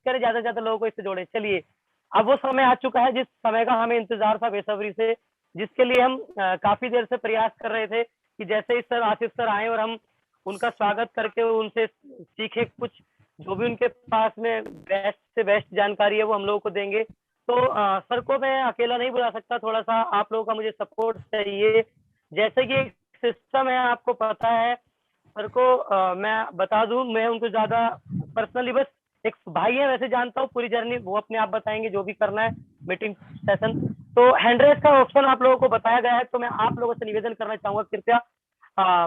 करें, ज्यादा से ज्यादा लोगों को इससे जोड़े। चलिए, अब वो समय आ चुका है जिस समय का हमें इंतजार था बेसब्री से, जिसके लिए हम काफी देर से प्रयास कर रहे थे कि जैसे ही सर आसिफ सर आए और हम उनका स्वागत करके उनसे सीखे कुछ, जो भी उनके पास में बेस्ट से बेस्ट जानकारी है वो हम लोगों को देंगे। तो सर को मैं अकेला नहीं बुला सकता, थोड़ा सा आप लोगों का मुझे सपोर्ट चाहिए। जैसे कि एक सिस्टम है, आपको पता है, सर को मैं बता दूं, मैं उनको ज्यादा पर्सनली बस एक भाई है वैसे जानता हूँ, पूरी जर्नी वो अपने आप बताएंगे जो भी करना है मीटिंग सेशन। तो हैंड रेस का ऑप्शन आप लोगों को बताया गया है, तो मैं आप लोगों से निवेदन करना चाहूंगा, कृपया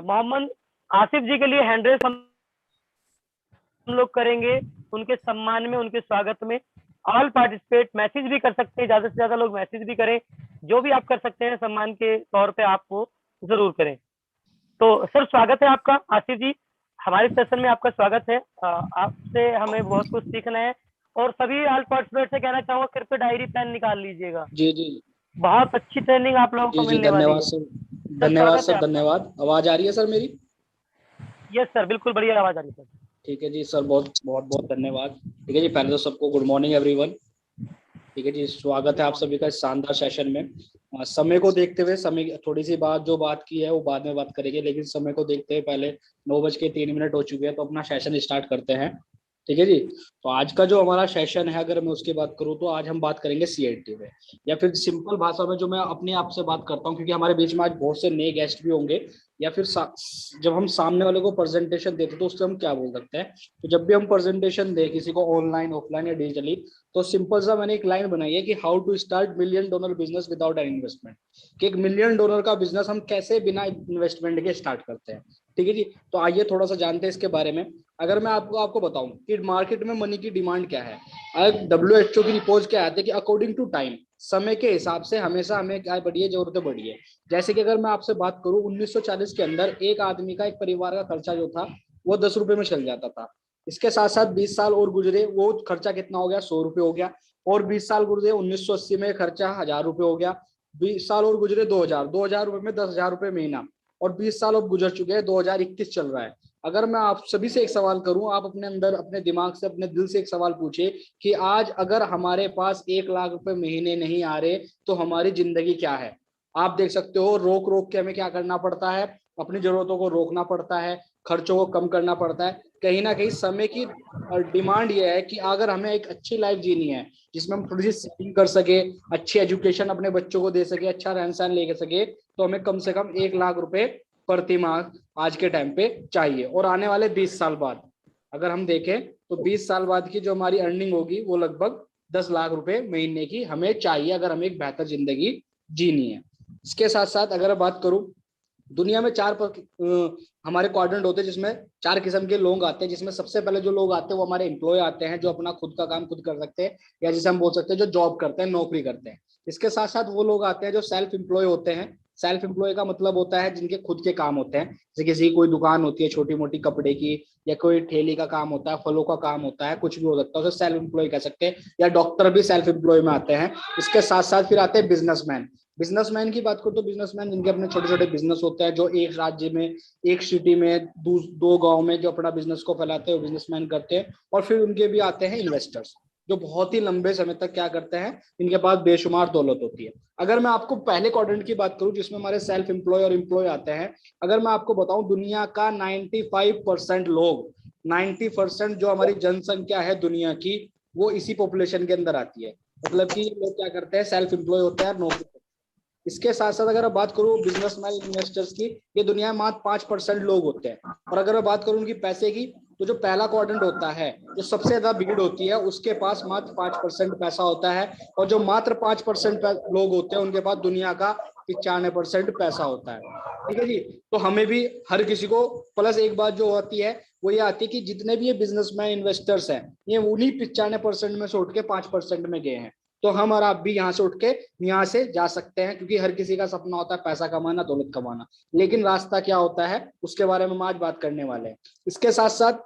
मोहम्मद आसिफ जी के लिए हैंड रेस हम लोग करेंगे, उनके सम्मान में, उनके स्वागत में। ऑल पार्टिसिपेट मैसेज भी कर सकते हैं, ज्यादा से ज्यादा लोग मैसेज भी करें, जो भी आप कर सकते हैं सम्मान के तौर पे आप वो जरूर करें। तो सर स्वागत है आपका आसिफ जी, हमारे सेशन में आपका स्वागत है। आपसे हमें बहुत कुछ सीखना है, और सभी ऑल पार्टिसिपेट से कहना चाहूंगा कृपया डायरी पेन निकाल लीजिएगा, जी जी बहुत अच्छी ट्रेनिंग आप लोगों को जी जी, मिलने वाली धन्यवाद है। सर। सर धन्यवाद स्वागत है सर, आपका। धन्यवाद। आवाज आ रही है सर मेरी? यस सर, बिल्कुल बढ़िया आवाज आ रही है सर। ठीक है जी सर, बहुत बहुत बहुत धन्यवाद। ठीक है जी, पहले तो सबको गुड मॉर्निंग एवरीवन। ठीक है जी, स्वागत है गुड आप मॉर्निंग सभी का इस शानदार सेशन में। समय को देखते हुए, समय थोड़ी सी बात जो बात की है वो बाद में बात करेंगे, लेकिन समय को देखते हुए पहले 9:03 हो चुके हैं, तो अपना सेशन स्टार्ट करते हैं। ठीक है जी। तो आज का जो हमारा सेशन है, अगर मैं उसकी बात करूं तो आज हम बात करेंगे सीएलटी में, या फिर सिंपल भाषा में जो मैं अपने आप से बात करता हूं, क्योंकि हमारे बीच में आज बहुत से नए गेस्ट भी होंगे। या फिर जब हम सामने वाले को प्रेजेंटेशन देते तो उससे हम क्या बोल सकते हैं। तो जब भी हम प्रेजेंटेशन दें किसी को, ऑनलाइन ऑफलाइन या डिजिटली, तो सिंपल सा मैंने एक लाइन बनाई है कि how to start $1 million business without an investment. कि $1 million का बिजनेस हम कैसे बिना इन्वेस्टमेंट के स्टार्ट करते हैं। ठीक है जी। तो आइए थोड़ा सा जानते हैं इसके बारे में। अगर मैं आपको बताऊं कि मार्केट में मनी की डिमांड क्या है, WHO की रिपोर्ट क्या आती है कि अकॉर्डिंग टू टाइम, समय के हिसाब से हमेशा हमें क्या बढ़ी है, जरूरतें बढ़ी है। जैसे कि अगर मैं आपसे बात करूं, 1940 के अंदर एक आदमी का, एक परिवार का खर्चा जो था वो ₹10 में चल जाता था। इसके साथ साथ 20 साल और गुजरे, वो खर्चा कितना हो गया, ₹100 हो गया। और 20 साल गुजरे, 1980 में खर्चा ₹1000 हो गया। 20 साल और गुजरे, 2000 रुपए में ₹10,000 महीना। और 20 साल अब गुजर चुके हैं, 2021 चल रहा है। अगर मैं आप सभी से एक सवाल करूं, आप अपने अंदर, अपने दिमाग से, अपने दिल से एक सवाल पूछे कि आज अगर हमारे पास ₹1,00,000 महीने नहीं आ रहे तो हमारी जिंदगी क्या है। आप देख सकते हो, रोक रोक के हमें क्या करना पड़ता है, अपनी जरूरतों को रोकना पड़ता है, खर्चों को कम करना पड़ता है। कहीं ना कहीं समय की डिमांड यह है कि अगर हमें एक अच्छी लाइफ जीनी है जिसमें हम थोड़ी सी सेविंग कर सके, अच्छी एजुकेशन अपने बच्चों को दे सके, अच्छा रहन सहन ले सके, तो हमें कम से कम ₹1,00,000 प्रति माह आज के टाइम पे चाहिए। और आने वाले 20 साल बाद अगर हम देखें तो 20 साल बाद की जो हमारी अर्निंग होगी वो लगभग ₹10,00,000 महीने की हमें चाहिए, अगर हमें एक बेहतर जिंदगी जीनी है। इसके साथ साथ अगर बात करूं, दुनिया में हमारे क्वाड्रेंट होते हैं, जिसमें 4 किस्म के लोग आते हैं। जिसमें सबसे पहले जो लोग आते हैं वो हमारे एम्प्लॉय आते हैं, जो अपना खुद का काम खुद कर सकते हैं, या जिसे हम बोल सकते हैं जो जॉब करते हैं, नौकरी करते हैं। इसके साथ साथ वो लोग आते हैं जो सेल्फ एम्प्लॉय होते हैं। सेल्फ एम्प्लॉय का मतलब होता है जिनके खुद के काम होते हैं, जैसे किसी की कोई दुकान होती है छोटी मोटी कपड़े की, या कोई ठेली का काम होता है, फलों का काम होता है, कुछ भी हो सकता है, उसे सेल्फ एम्प्लॉय कह सकते हैं। या डॉक्टर भी सेल्फ एम्प्लॉय में आते हैं। इसके साथ साथ फिर आते हैं बिजनेसमैन। बिजनेसमैन की बात करो तो बिजनेसमैन जिनके अपने छोटे छोटे बिजनेस होते हैं, जो एक राज्य में, एक सिटी में, दो गांव में जो अपना बिजनेस को फैलाते हैं, वो बिजनेसमैन करते हैं। और फिर उनके भी आते हैं इन्वेस्टर्स, जो बहुत ही लंबे समय तक क्या करते हैं, इनके पास बेशुमार दौलत होती है। अगर मैं आपको पहले क्वाड्रेंट की बात करूं जिसमें हमारे सेल्फ एम्प्लॉय और एम्प्लॉय आते हैं, अगर मैं आपको बताऊं दुनिया का 95% लोग, 90% जो हमारी जनसंख्या है दुनिया की, वो इसी पॉपुलेशन के अंदर आती है। मतलब कि लोग क्या करते हैं, सेल्फ एम्प्लॉय होते हैं, नौकरी। इसके साथ साथ अगर बात करूं बिजनेसमैन इन्वेस्टर्स की, ये दुनिया में मात्र 5% लोग होते हैं। और अगर मैं बात करूं उनकी पैसे की, तो जो पहला क्वाड्रेंट होता है, जो सबसे ज्यादा भीड़ होती है, उसके पास मात्र 5% पैसा होता है। और जो मात्र 5% लोग होते हैं, उनके पास दुनिया का 95% पैसा होता है। ठीक है जी। तो हमें भी, हर किसी को, प्लस एक बात जो होती है वो ये आती है कि जितने भी ये बिजनेसमैन इन्वेस्टर्स हैं, ये उन्हीं 95% में से उठ के 5% में गए हैं। तो हम और आप भी यहाँ से उठ के यहाँ से जा सकते हैं, क्योंकि हर किसी का सपना होता है पैसा कमाना, दौलत कमाना। लेकिन रास्ता क्या होता है उसके बारे में हम आज बात करने वाले हैं। इसके साथ साथ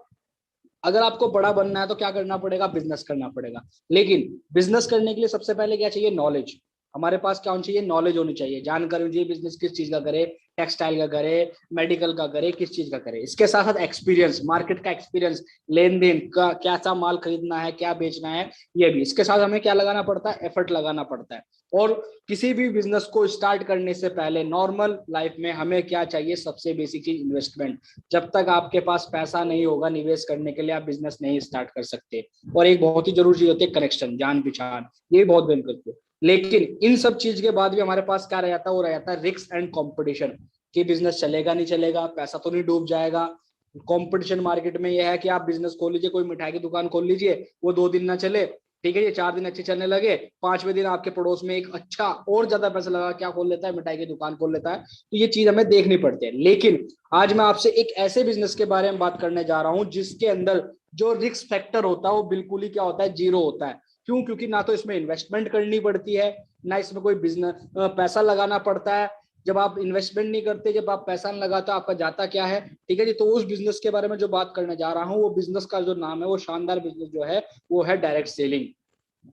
अगर आपको बड़ा बनना है तो क्या करना पड़ेगा, बिजनेस करना पड़ेगा। लेकिन बिजनेस करने के लिए सबसे पहले क्या चाहिए, नॉलेज। हमारे पास क्या होनी चाहिए, नॉलेज होनी चाहिए, जानकारी होनी चाहिए बिजनेस किस चीज का करे, टेक्सटाइल का करे, मेडिकल का करे, किस चीज का करे। इसके साथ साथ एक्सपीरियंस, मार्केट का एक्सपीरियंस, लेन देन का, कैसा माल खरीदना है, क्या बेचना है, ये भी। इसके साथ हमें क्या लगाना पड़ता है, एफर्ट लगाना पड़ता है। और किसी भी बिजनेस को स्टार्ट करने से पहले नॉर्मल लाइफ में हमें क्या चाहिए, सबसे बेसिक चीज इन्वेस्टमेंट। जब तक आपके पास पैसा नहीं होगा निवेश करने के लिए, आप बिजनेस नहीं स्टार्ट कर सकते। और एक बहुत ही जरूरी चीज होती है कनेक्शन, जान पहचान, ये बहुत बेनिफिट है। लेकिन इन सब चीज के बाद भी हमारे पास क्या रह जाता है, वो रह जाता है रिस्क एंड कंपटीशन, कि बिजनेस चलेगा नहीं चलेगा, पैसा तो नहीं डूब जाएगा। कंपटीशन मार्केट में यह है कि आप बिजनेस खोल लीजिए, कोई मिठाई की दुकान खोल लीजिए, वो 2 दिन ना चले, ठीक है, ये 4 दिन अच्छे चलने लगे, 5वें दिन आपके पड़ोस में एक अच्छा और ज्यादा पैसा लगा क्या खोल लेता है, मिठाई की दुकान खोल लेता है। तो ये चीज हमें देखनी पड़ती है। लेकिन आज मैं आपसे एक ऐसे बिजनेस के बारे में बात करने जा रहा हूं जिसके अंदर जो रिस्क फैक्टर होता है वो बिल्कुल ही क्या होता है, जीरो होता है। क्यों? क्योंकि ना तो इसमें इन्वेस्टमेंट करनी पड़ती है, ना इसमें कोई बिजनेस पैसा लगाना पड़ता है। जब आप इन्वेस्टमेंट नहीं करते, जब आप पैसा नहीं लगाते, आपका जाता क्या है, ठीक है जी। तो उस बिजनेस के बारे में जो बात करने जा रहा हूँ, वो बिजनेस का जो नाम है, वो शानदार बिजनेस जो है वो है डायरेक्ट सेलिंग।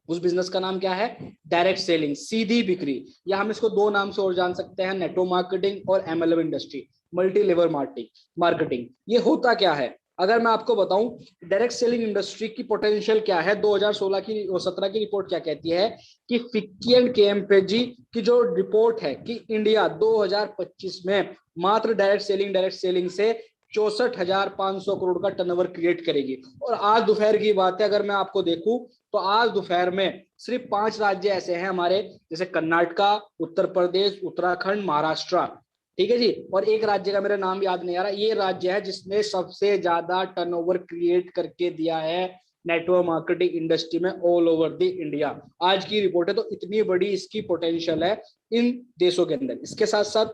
उस बिजनेस का नाम क्या है, डायरेक्ट सेलिंग, सीधी बिक्री, या हम इसको 2 नाम से और जान सकते हैं, नेटवर्क मार्केटिंग और MLM industry, multi level marketing. ये होता क्या है, अगर मैं आपको बताऊं, डायरेक्ट सेलिंग इंडस्ट्री की पोटेंशियल क्या है, 2016 की और 17 की रिपोर्ट क्या कहती है, कि फिक्की एंड केएमपीजी की जो रिपोर्ट है कि इंडिया 2025 में मात्र डायरेक्ट सेलिंग से 64,500 करोड़ का टर्नओवर क्रिएट करेगी। और आज दोपहर की बात है, अगर मैं आपको देखूं तो आज दोपहर में सिर्फ 5 राज्य ऐसे हैं हमारे, जैसे कर्नाटका, उत्तर प्रदेश, उत्तराखंड, महाराष्ट्र, ठीक है जी, और एक राज्य का मेरा नाम याद नहीं आ रहा, ये राज्य है जिसने सबसे ज्यादा टर्नओवर क्रिएट करके दिया है नेटवर्क मार्केटिंग इंडस्ट्री में ऑल ओवर द इंडिया। आज की रिपोर्ट है, तो इतनी बड़ी इसकी पोटेंशियल है इन देशों के अंदर। इसके साथ साथ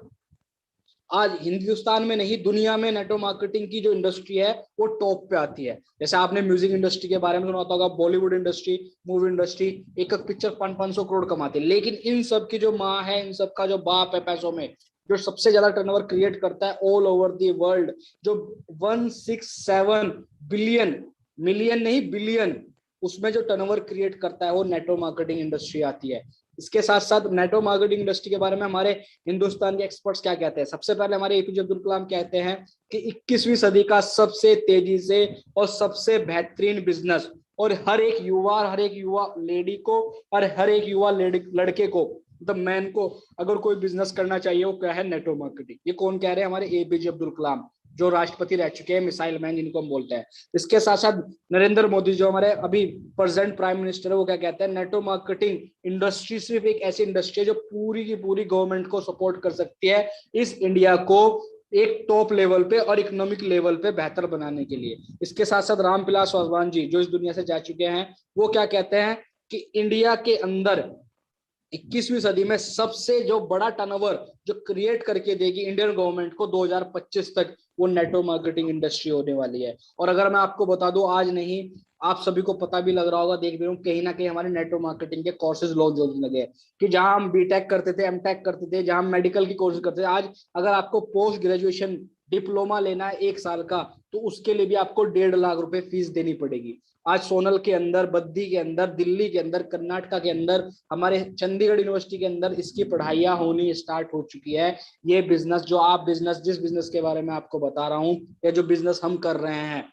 आज हिंदुस्तान में नहीं, दुनिया में नेटवर्क मार्केटिंग की जो इंडस्ट्री है वो टॉप पे आती है। जैसे आपने म्यूजिक इंडस्ट्री के बारे में सुना होगा, बॉलीवुड इंडस्ट्री, मूवी इंडस्ट्री, एक पिक्चर 500 करोड़ कमाती है। लेकिन इन सब की जो माँ है, इन सब का जो बाप है पैसों में, जो सबसे ज्यादा टर्नओवर क्रिएट करता है ऑल ओवर द वर्ल्ड, जो 167 बिलियन, मिलियन नहीं बिलियन, उसमें जो टर्नओवर क्रिएट करता है वो नेटवर्क मार्केटिंग इंडस्ट्री आती है। इसके साथ साथ नेटवर्क मार्केटिंग इंडस्ट्री के बारे में हमारे हिंदुस्तान के एक्सपर्ट्स क्या कहते हैं, सबसे पहले हमारे एपीजे अब्दुल कलाम कहते हैं कि 21वीं सदी का सबसे तेजी से और सबसे बेहतरीन बिजनेस, और हर एक युवा लेडी को और हर एक युवा लड़के को, मतलब मैन को, अगर कोई बिजनेस करना चाहिए वो क्या है, नेटवर्क मार्केटिंग। ये कौन कह रहे हैं, हमारे एपीजे अब्दुल कलाम, जो राष्ट्रपति रह चुके हैं, मिसाइल मैन जिनको हम बोलते हैं। इसके साथ साथ नरेंद्र मोदी जो हमारे अभी प्रेजेंट प्राइम मिनिस्टर है, वो क्या कहते हैं, नेटवर्क मार्केटिंग इंडस्ट्री सिर्फ एक ऐसी इंडस्ट्री है जो पूरी की पूरी गवर्नमेंट को सपोर्ट कर सकती है इस इंडिया को एक टॉप लेवल पे और इकोनॉमिक लेवल पे बेहतर बनाने के लिए। इसके साथ साथ रामविलास पासवान जी जो इस दुनिया से जा चुके हैं, वो क्या कहते हैं कि इंडिया के अंदर 21वीं सदी में सबसे जो बड़ा टर्नओवर जो क्रिएट करके देगी इंडियन गवर्नमेंट को 2025 तक, वो नेटवर्क मार्केटिंग इंडस्ट्री होने वाली है। और अगर मैं आपको बता दूं, आज नहीं, आप सभी को पता भी लग रहा होगा, देख भी रहा हूं, कहीं ना कहीं हमारे नेटवर्क मार्केटिंग के कोर्सेज लॉन्च होने लगे, कि जहां हम बीटेक करते थे, एमटेक करते थे, जहां हम मेडिकल की कोर्सेज करते थे, आज अगर आपको पोस्ट ग्रेजुएशन डिप्लोमा लेना है 1 साल का, तो उसके लिए भी आपको 1.5 लाख रुपए फीस देनी पड़ेगी। आज सोनल के अंदर, बद्दी के अंदर, दिल्ली के अंदर, कर्नाटका के अंदर, हमारे चंडीगढ़ यूनिवर्सिटी के अंदर इसकी पढ़ाइयाँ होनी स्टार्ट हो चुकी है। ये बिजनेस जो आप बिजनेस, जिस बिजनेस के बारे में आपको बता रहा हूँ, या जो बिजनेस हम कर रहे हैं,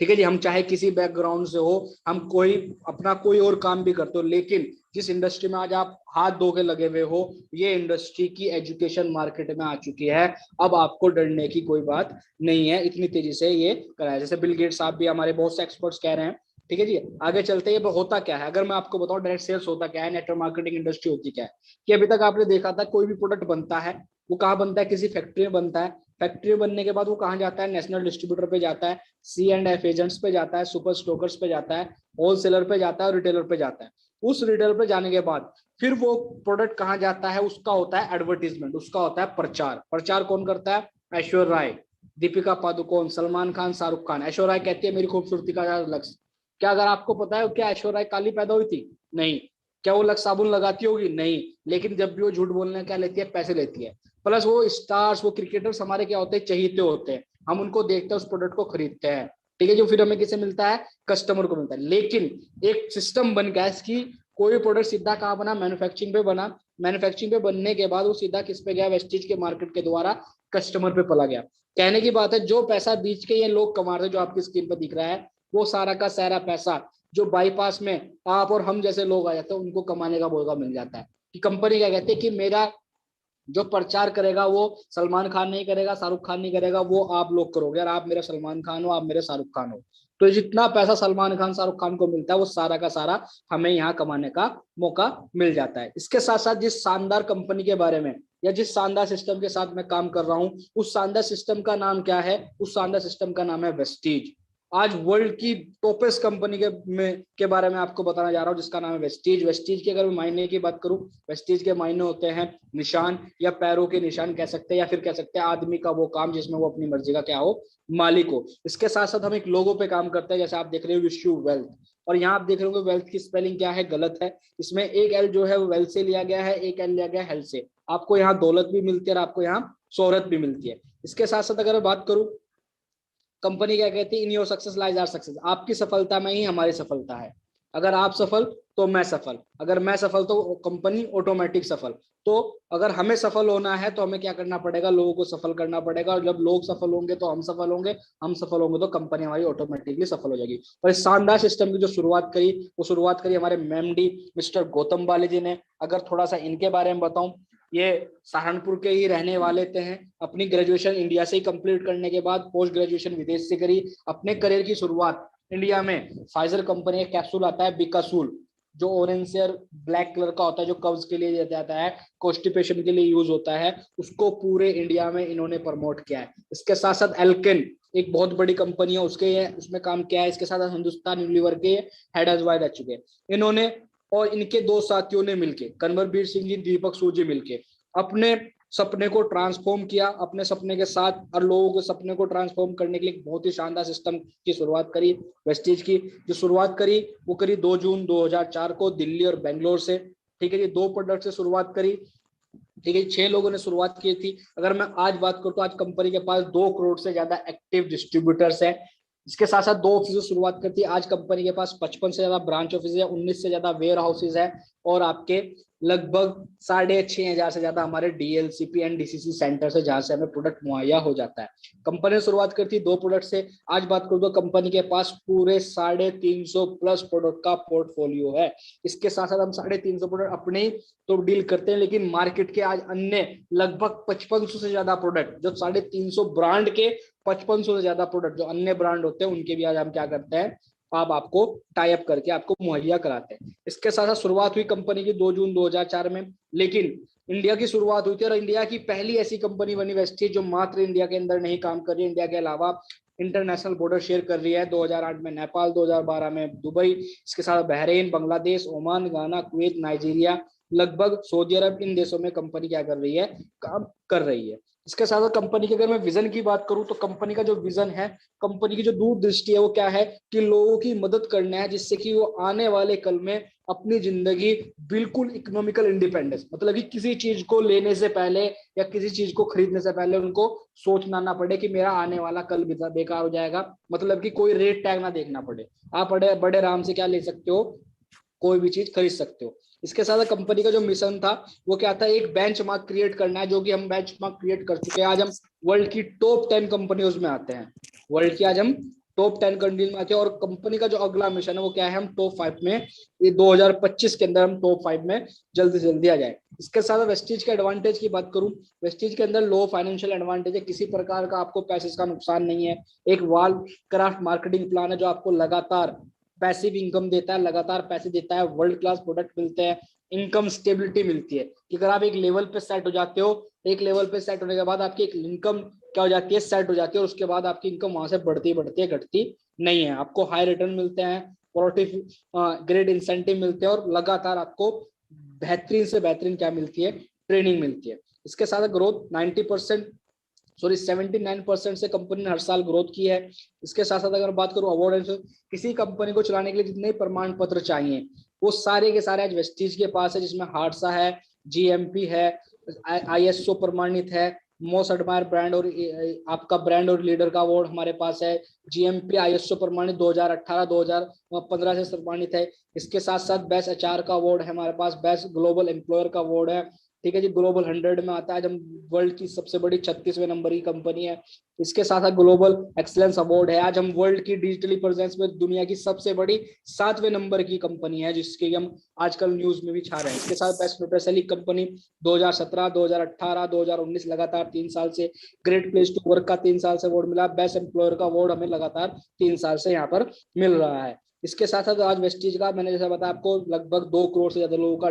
ठीक है जी, हम चाहे किसी बैकग्राउंड से हो, हम कोई अपना कोई और काम भी करते हो, लेकिन जिस इंडस्ट्री में आज आप हाथ धो के लगे हुए हो, ये इंडस्ट्री की एजुकेशन मार्केट में आ चुकी है। अब आपको डरने की कोई बात नहीं है, इतनी तेजी से ये कराया। जैसे बिल गेट्स साहब भी, हमारे बहुत से एक्सपर्ट्स कह रहे हैं, ठीक है जी। आगे चलते हैं, होता क्या है, अगर मैं आपको बताऊं डायरेक्ट सेल्स होता क्या है, नेटवर्क मार्केटिंग इंडस्ट्री होती क्या है, कि अभी तक आपने देखा था कोई भी प्रोडक्ट बनता है, वो कहाँ बनता है, किसी फैक्ट्री में बनता है। फैक्ट्री बनने के बाद वो कहाँ जाता है, नेशनल डिस्ट्रीब्यूटर पे जाता है, C&F एजेंट्स पे जाता है, सुपर स्टॉकर्स पे जाता है, होलसेलर पे जाता है और रिटेलर पे जाता है। उस रिटेलर पे जाने के बाद फिर वो प्रोडक्ट कहाँ जाता है, उसका होता है एडवर्टीजमेंट, उसका होता है प्रचार। प्रचार कौन करता है, ऐश्वर्या राय, दीपिका पादुकोण, सलमान खान, शाहरुख खान। ऐश्वर्या राय कहती है मेरी खूबसूरती का लक्ष्य क्या, अगर आपको पता है क्या ऐश्वर्या राय काली पैदा हुई थी, नहीं। क्या वो लक्ष्य साबुन लगाती होगी, नहीं। लेकिन जब भी वो झूठ बोलने क्या लेती है, पैसे लेती है। प्लस वो स्टार्स, वो क्रिकेटर्स हमारे क्या होते हैं, चहीते होते हैं, हम उनको देखते हैं, उस प्रोडक्ट को खरीदते हैं, ठीक है, जो फिर हमें किसे मिलता है, कस्टमर को मिलता है। लेकिन एक सिस्टम बन गया इसकी कोई प्रोडक्ट सीधा कहाँ बना, मैन्युफैक्चरिंग पे बना, मैन्युफैक्चरिंग पे बनने के बाद वो सीधा किस पे गया, वेस्टीज के मार्केट के द्वारा कस्टमर पे पला गया। कहने की बात है जो पैसा बीच के ये लोग कमा रहे, जो आपकी स्क्रीन पर दिख रहा है, वो सारा का सारा पैसा जो बाईपास में आप और हम जैसे लोग आ जाते हैं उनको कमाने का मौका मिल जाता है। कि कंपनी क्या कहती है कि मेरा जो प्रचार करेगा वो सलमान खान नहीं करेगा, शाहरुख खान नहीं करेगा, वो आप लोग करोगे। और आप मेरे सलमान खान हो, आप मेरे शाहरुख खान हो, तो जितना पैसा सलमान खान शाहरुख खान को मिलता है वो सारा का सारा हमें यहाँ कमाने का मौका मिल जाता है। इसके साथ साथ जिस शानदार कंपनी के बारे में या जिस शानदार सिस्टम के साथ मैं काम कर रहा हूँ, उस शानदार सिस्टम का नाम क्या है, उस शानदार सिस्टम का नाम है वेस्टीज। आज वर्ल्ड की टॉपेस्ट कंपनी के बारे में आपको बताना जा रहा हूँ, जिसका नाम है वेस्टीज। वेस्टीज के अगर मैं मायने की बात करूं, वेस्टीज के मायने होते हैं निशान, या पैरों के निशान कह सकते हैं, या फिर कह सकते हैं आदमी का वो काम जिसमें वो अपनी मर्जी का क्या हो, मालिक हो। इसके साथ साथ हम एक लोगो पे काम करते हैं, जैसे आप देख रहे हो विश यू वेल्थ। और यहाँ आप देख रहे हो वेल्थ की स्पेलिंग क्या है, गलत है। इसमें एक एल जो है वो वेल्थ से लिया गया है, एक एल लिया गया है हेल्थ से। आपको यहाँ दौलत भी मिलती है और आपको यहाँ शोहरत भी मिलती है। इसके साथ साथ अगर मैं बात करूं, कंपनी क्या कहती है, in your success lies our success. आपकी सफलता में ही हमारी सफलता है। अगर आप सफल तो मैं सफल, अगर मैं सफल तो कंपनी ऑटोमेटिक सफल। तो अगर हमें सफल होना है तो हमें क्या करना पड़ेगा, लोगों को सफल करना पड़ेगा। और जब लोग सफल होंगे तो हम सफल होंगे, हम सफल होंगे तो कंपनी हमारी ऑटोमेटिकली सफल हो जाएगी। और इस शानदार सिस्टम की जो शुरुआत करी, वो शुरुआत करी हमारे मेमडी मिस्टर गौतम बाली जी ने। अगर थोड़ा सा इनके बारे में बताऊं, ये सहारनपुर के ही रहने वाले थे हैं। अपनी ग्रेजुएशन इंडिया से ही कंप्लीट करने के बाद पोस्ट ग्रेजुएशन विदेश से करी। अपने करियर की शुरुआत इंडिया में फाइजर कंपनी का कैप्सूल आता है बिकासूल, जो ऑरेंज से ब्लैक कलर का होता है, जो कब्ज के लिए दिया जाता है, कॉन्स्टिपेशन के लिए यूज होता है, उसको पूरे इंडिया में इन्होंने प्रमोट किया है। इसके साथ साथ एल्केन एक बहुत बड़ी कंपनी है, उसमें काम किया है। इसके साथ हिंदुस्तान यूनिलीवर के हेड एडवाइज रह चुके हैं इन्होंने। और इनके दो साथियों ने मिलके, कन्वरबीर सिंह जी, दीपक सूद जी मिलके अपने सपने को ट्रांसफॉर्म किया, अपने सपने के साथ और लोगों के सपने को ट्रांसफॉर्म करने के लिए बहुत ही शानदार सिस्टम की शुरुआत करी। वेस्टीज की जो शुरुआत करी वो करी 2 जून 2004 को दिल्ली और बेंगलोर से। ठीक है जी, 2 प्रोडक्ट से शुरुआत करी। ठीक है, 6 लोगों ने शुरुआत की थी। अगर मैं आज बात करूं तो आज कंपनी के पास 2 करोड़ से ज्यादा एक्टिव डिस्ट्रीब्यूटर्स हैं। इसके साथ साथ 2 ऑफिस शुरुआत करती है। आज कंपनी के पास 55 से ज्यादा ब्रांच ऑफिस है, 19 से ज्यादा वेयर हाउसेज है, और आपके लगभग 6,500 से ज्यादा हमारे डीएलसीपी एंड डीसीसी सेंटर से, जहां से हमें प्रोडक्ट मुहैया हो जाता है। कंपनी शुरुआत करती है 2 प्रोडक्ट से। आज बात करूं तो कंपनी के पास पूरे 350 प्लस प्रोडक्ट का पोर्टफोलियो है। इसके साथ साथ हम 350 प्रोडक्ट अपने तो डील करते हैं, लेकिन मार्केट के आज अन्य लगभग 5500 से ज्यादा प्रोडक्ट, जो 350 ब्रांड के 5500 से ज्यादा प्रोडक्ट जो अन्य ब्रांड होते हैं, उनके भी आज हम क्या करते हैं, आपको टाई अप करके आपको मुहैया कराते हैं। इसके साथ साथ शुरुआत हुई कंपनी की 2 जून 2004 में, लेकिन इंडिया की शुरुआत हुई थी और इंडिया की पहली ऐसी कंपनी बनी वेस्टीज, जो मात्र इंडिया के अंदर नहीं काम कर रही है, इंडिया के अलावा इंटरनेशनल बॉर्डर शेयर कर रही है। 2008 में नेपाल, 2012 में दुबई, इसके साथ बहरीन, बांग्लादेश, ओमान, गाना, कुवैत, नाइजीरिया, लगभग सऊदी अरब, इन देशों में कंपनी क्या कर रही है, काम कर रही है। इसके साथ साथ कंपनी की अगर मैं विजन की बात करूं तो कंपनी का जो विजन है, कंपनी की जो दूरदृष्टि है, वो क्या है कि लोगों की मदद करना है, जिससे कि वो आने वाले कल में अपनी जिंदगी बिल्कुल इकोनॉमिकल इंडिपेंडेंस, मतलब कि किसी चीज को लेने से पहले या किसी चीज को खरीदने से पहले उनको सोचना ना पड़े कि मेरा आने वाला कल बेकार हो जाएगा, मतलब कि कोई रेट टैग ना देखना पड़े। आप बड़े बड़े आराम से क्या ले सकते हो, कोई भी चीज खरीद सकते हो। इसके साथ कंपनी का जो मिशन था वो क्या था, एक बेंचमार्क क्रिएट करना है, जो कि हम बेंचमार्क क्रिएट कर चुके हैं। आज हम वर्ल्ड की टॉप 10 कंपनियों में आते हैं, वर्ल्ड की आज हम टॉप 10 कंट्रीज में आते हैं। और कंपनी का जो अगला मिशन है वो क्या है, हम टॉप 5 में, ये 2025 के अंदर हम टॉप 5 में जल्दी से जल्दी आ जाए। इसके साथ वेस्टीज के एडवांटेज की बात करूं, वेस्टीज के अंदर लो फाइनेंशियल एडवांटेज है, किसी प्रकार का आपको पैसे का नुकसान नहीं है। एक वाल क्राफ्ट मार्केटिंग प्लान है जो आपको लगातार पैसिव इनकम देता है, लगातार पैसे देता है, वर्ल्ड क्लास प्रोडक्ट मिलते हैं, इनकम स्टेबिलिटी मिलती है कि अगर आप एक लेवल पे सेट हो जाते हो, एक लेवल पे सेट होने के बाद आपकी एक इनकम क्या हो जाती है, सेट हो जाती है, और उसके बाद आपकी इनकम वहां से बढ़ती बढ़ती घटती नहीं है। आपको हाई रिटर्न मिलते हैं, पॉजिटिव ग्रेड इंसेंटिव मिलते हैं, और लगातार आपको बेहतरीन से बेहतरीन क्या मिलती है, ट्रेनिंग मिलती है। इसके साथ ग्रोथ 79% से कंपनी ने हर साल ग्रोथ की है। इसके साथ साथ अगर बात करूं अवार्ड, किसी कंपनी को चलाने के लिए जितने प्रमाण पत्र चाहिए वो सारे के सारे आज वेस्टीज के पास है, जिसमें हादसा है, जीएमपी है, आईएसओ प्रमाणित है, मोस्ट एडमायर ब्रांड और आपका ब्रांड और लीडर का अवार्ड हमारे पास है। जीएमपी आईएसओ प्रमाणित 2018-2015 से सम्मानित है। इसके साथ साथ बेस्ट एचआर का अवार्ड है हमारे पास, बेस्ट ग्लोबल एम्प्लॉयर का अवार्ड है। ठीक है जी, ग्लोबल 100 में आता है। आज हम वर्ल्ड की सबसे बड़ी 36वें नंबर की कंपनी है। इसके साथ साथ ग्लोबल एक्सीलेंस अवार्ड है। आज हम वर्ल्ड की डिजिटली प्रेजेंस में दुनिया की सबसे बड़ी 7वें नंबर की कंपनी है, जिसके हम आजकल न्यूज में भी छा रहे हैं। इसके साथ बेस्ट न्यूट्रासेलिक कंपनी 2017, 2018, 2019 लगातार 3 साल से। ग्रेट प्लेस टू वर्क का 3 साल से अवार्ड मिला। बेस्ट एम्प्लॉयर का अवार्ड हमें लगातार 3 साल से यहाँ पर मिल रहा है। इसके साथ साथ आज वेस्टीज का, मैंने जैसा बताया आपको, लगभग 2 करोड़ से ज्यादा लोगों का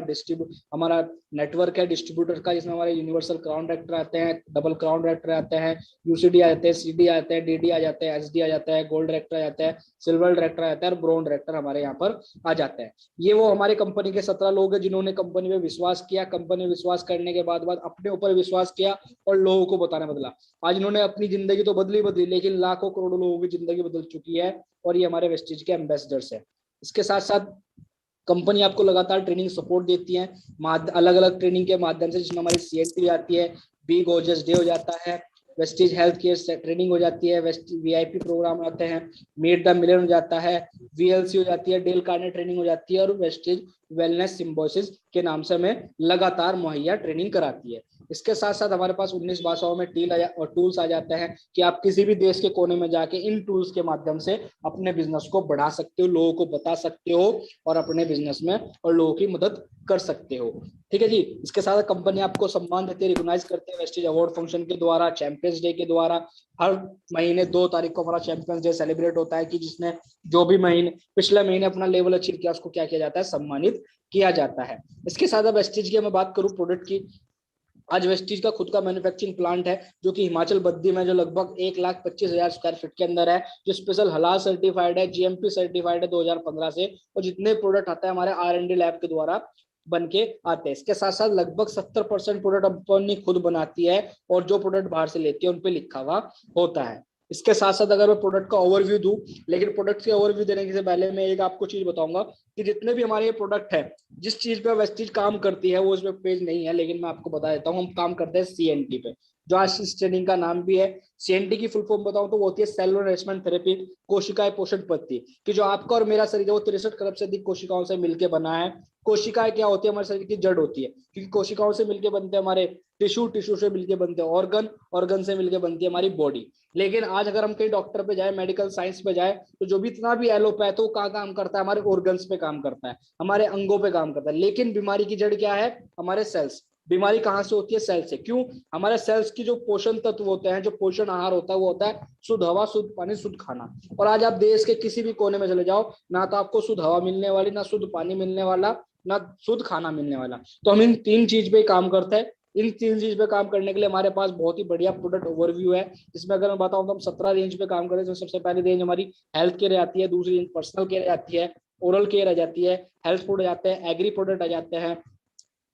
हमारा नेटवर्क है डिस्ट्रीब्यूटर का, जिसमें हमारे यूनिवर्सल क्राउन डायरेक्टर आते हैं, डबल क्राउन डायरेक्टर आते हैं, यूसीडी आ जाते हैं, सीडी आते हैं, डीडी आ जाते हैं, एसडी आ जाता है, गोल्ड डायरेक्टर आ जाता है, सिल्वर डायरेक्टर आ जाता है और ब्रॉन्ज डायरेक्टर हमारे यहाँ पर आ जाते हैं। ये वो हमारे कंपनी के 17 लोग हैं जिन्होंने कंपनी में विश्वास किया। कंपनी में विश्वास करने के बाद अपने ऊपर विश्वास किया और लोगों को बताना बदला। आज इन्होंने अपनी जिंदगी तो बदली, लेकिन लाखों करोड़ों लोगों की जिंदगी बदल चुकी है और ये हमारे वेस्टीज के एम्बेसडर्स है। इसके साथ साथ कंपनी आपको लगातार ट्रेनिंग सपोर्ट देती है अलग अलग ट्रेनिंग के माध्यम से, जिसमें हमारी सीएनटी आती है, बी गोर्जियस डे हो जाता है, वेस्टीज हेल्थ केयर ट्रेनिंग हो जाती है, वेस्टीज वीआईपी प्रोग्राम आते हैं, मीट द मिलियन हो जाता है, वीएलसी हो जाती है, डेल कार्ने ट्रेनिंग हो जाती है और वेस्टीज वेलनेस सिम्बोसिस के नाम से हमें लगातार मुहैया ट्रेनिंग कराती है। इसके साथ साथ हमारे पास 19 भाषाओं में टूल्स आ जाते हैं कि आप किसी भी देश के कोने में जाके इन टूल्स के माध्यम से अपने बिजनेस को बढ़ा सकते हो, लोगों को बता सकते हो और अपने बिजनेस में और लोगों की मदद कर सकते हो। ठीक है जी। इसके साथ कंपनी आपको सम्मान देती है, रिकॉग्नाइज करते हैं वेस्टीज अवार्ड फंक्शन के द्वारा, चैंपियंस डे के द्वारा। हर महीने 2 तारीख को हमारा चैंपियंस डे सेलिब्रेट होता है कि जिसने जो भी पिछले महीने अपना लेवल अचीव किया उसको क्या किया जाता है, सम्मानित किया जाता है। इसके साथ अब वेस्टीज की मैं बात करूं प्रोडक्ट की, आज वेस्टीज का खुद का मैन्युफैक्चरिंग प्लांट है जो कि हिमाचल बद्दी में, जो लगभग 1,25,000 स्क्वायर फीट के अंदर है, जो स्पेशल हलाल सर्टिफाइड है, जीएमपी सर्टिफाइड है 2015 से, और जितने प्रोडक्ट आता है हमारे R&D लैब के द्वारा बन के आते हैं। इसके साथ साथ लगभग 70% प्रोडक्ट कंपनी खुद बनाती है और जो प्रोडक्ट बाहर से लेती है उन पे लिखा हुआ होता है। इसके साथ साथ अगर मैं प्रोडक्ट का ओवरव्यू दूं, लेकिन प्रोडक्ट के ओवरव्यू देने से पहले मैं एक आपको चीज बताऊंगा कि जितने भी हमारे ये प्रोडक्ट है, जिस चीज पे वेस्टीज काम करती है वो इसमें पेज नहीं है, लेकिन मैं आपको बता देता हूँ, हम काम करते हैं सीएनटी पे, जो आज इस ट्रेनिंग का नाम भी है। सीएनटी की फुल फॉर्म बताऊं तो वो होती है सेलुलर नरिशमेंट थेरेपी, कोशिकाएं पोषण पद्धति, कि जो आपका और मेरा शरीर है वो 63 करोड़ से अधिक कोशिकाओं से मिलकर बना है। कोशिकाएं क्या होती है, हमारे शरीर की जड़ होती है, क्योंकि कोशिकाओं से मिलकर बनते हैं हमारे टिश्यू से मिलकर बनते हैं ऑर्गन से मिलकर बनती है हमारी बॉडी। लेकिन आज अगर हम कहीं डॉक्टर पे जाए, मेडिकल साइंस पे जाए, तो जो भी इतना भी एलोपैथ हो कहाँ काम करता है, हमारे ऑर्गन्स पे काम करता है, हमारे अंगों पे काम करता है। लेकिन बीमारी की जड़ क्या है, हमारे सेल्स। बीमारी कहाँ से होती है, सेल से। क्यों? हमारे सेल्स की जो पोषण तत्व होते हैं, जो पोषण आहार होता है, वो होता है शुद्ध हवा, शुद्ध पानी, शुद्ध खाना। और आज आप देश के किसी भी कोने में चले जाओ, ना तो आपको शुद्ध हवा मिलने वाली, ना शुद्ध पानी मिलने वाला, ना शुद्ध खाना मिलने वाला। तो हम इन 3 चीज पे काम करते हैं। इन 3 चीज पे काम करने के लिए हमारे पास बहुत ही बढ़िया प्रोडक्ट ओवरव्यू है, जिसमें अगर मैं बताऊं तो हम 17 रेंज पे काम करें। तो सबसे पहली रेंज हमारी हेल्थ केयर आती है, दूसरी रेंज पर्सनल केयर आती है, ओरल केयर आ जाती है, हेल्थ फूड आ जाते हैं, एग्री प्रोडक्ट आ जाते हैं,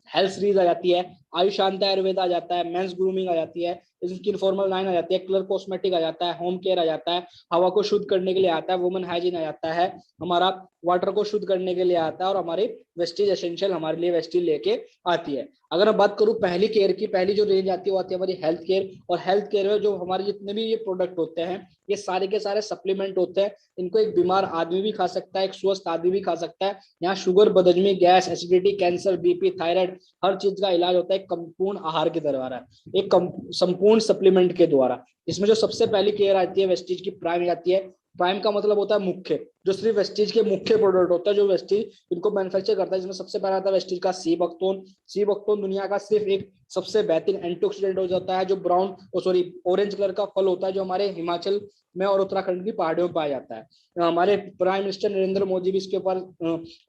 हेल्थ सीरीज आ जाती है, आयुषांत आयुर्वेद आ जाता है, मेंस ग्रूमिंग आ जाती है, स्किन फॉर्मल लाइन आ जाती है, कलर कॉस्मेटिक आ जाता है, होम केयर आ जाता है, हवा को शुद्ध करने के लिए आता है, वुमेन हाइजीन आ जाता है, हमारा वाटर को शुद्ध करने के लिए आता है, और हमारी वेस्टीज एसेंशियल हमारे लिए वेस्टीज लेके आती है। अगर मैं बात करूं पहली केयर की, पहली जो रेंज आती है वो आती है हमारी हेल्थ केयर। और हेल्थ केयर में जो हमारे जितने भी ये प्रोडक्ट होते हैं, ये सारे के सारे सप्लीमेंट होते हैं। इनको एक बीमार आदमी भी खा सकता है, एक स्वस्थ आदमी भी खा सकता है। यहाँ शुगर, बदहजमी, gas, acidity, cancer, BP, thyroid, हर चीज का इलाज होता है एक संपूर्ण आहार के द्वारा, एक संपूर्ण सप्लीमेंट के द्वारा। इसमें जो सबसे पहली केयर आती है वेस्टीज की, प्राइम आती है। प्राइम का मतलब होता है मुख्य, जो सिर्फ वेस्टीज के मुख्य प्रोडक्ट होता है, जो वेस्टीज इनको मैन्युफैक्चर करता है। जिसमें सबसे पहला आता है वेस्टीज का सी बक्तोन। सी बक्तोन दुनिया का सिर्फ एक सबसे बेहतरीन एंटीऑक्सीडेंट हो जाता है, जो ऑरेंज कलर का फल होता है, जो हमारे हिमाचल में और उत्तराखंड की पहाड़ियों में पाया जाता है। हमारे प्राइम मिनिस्टर नरेंद्र मोदी भी इसके ऊपर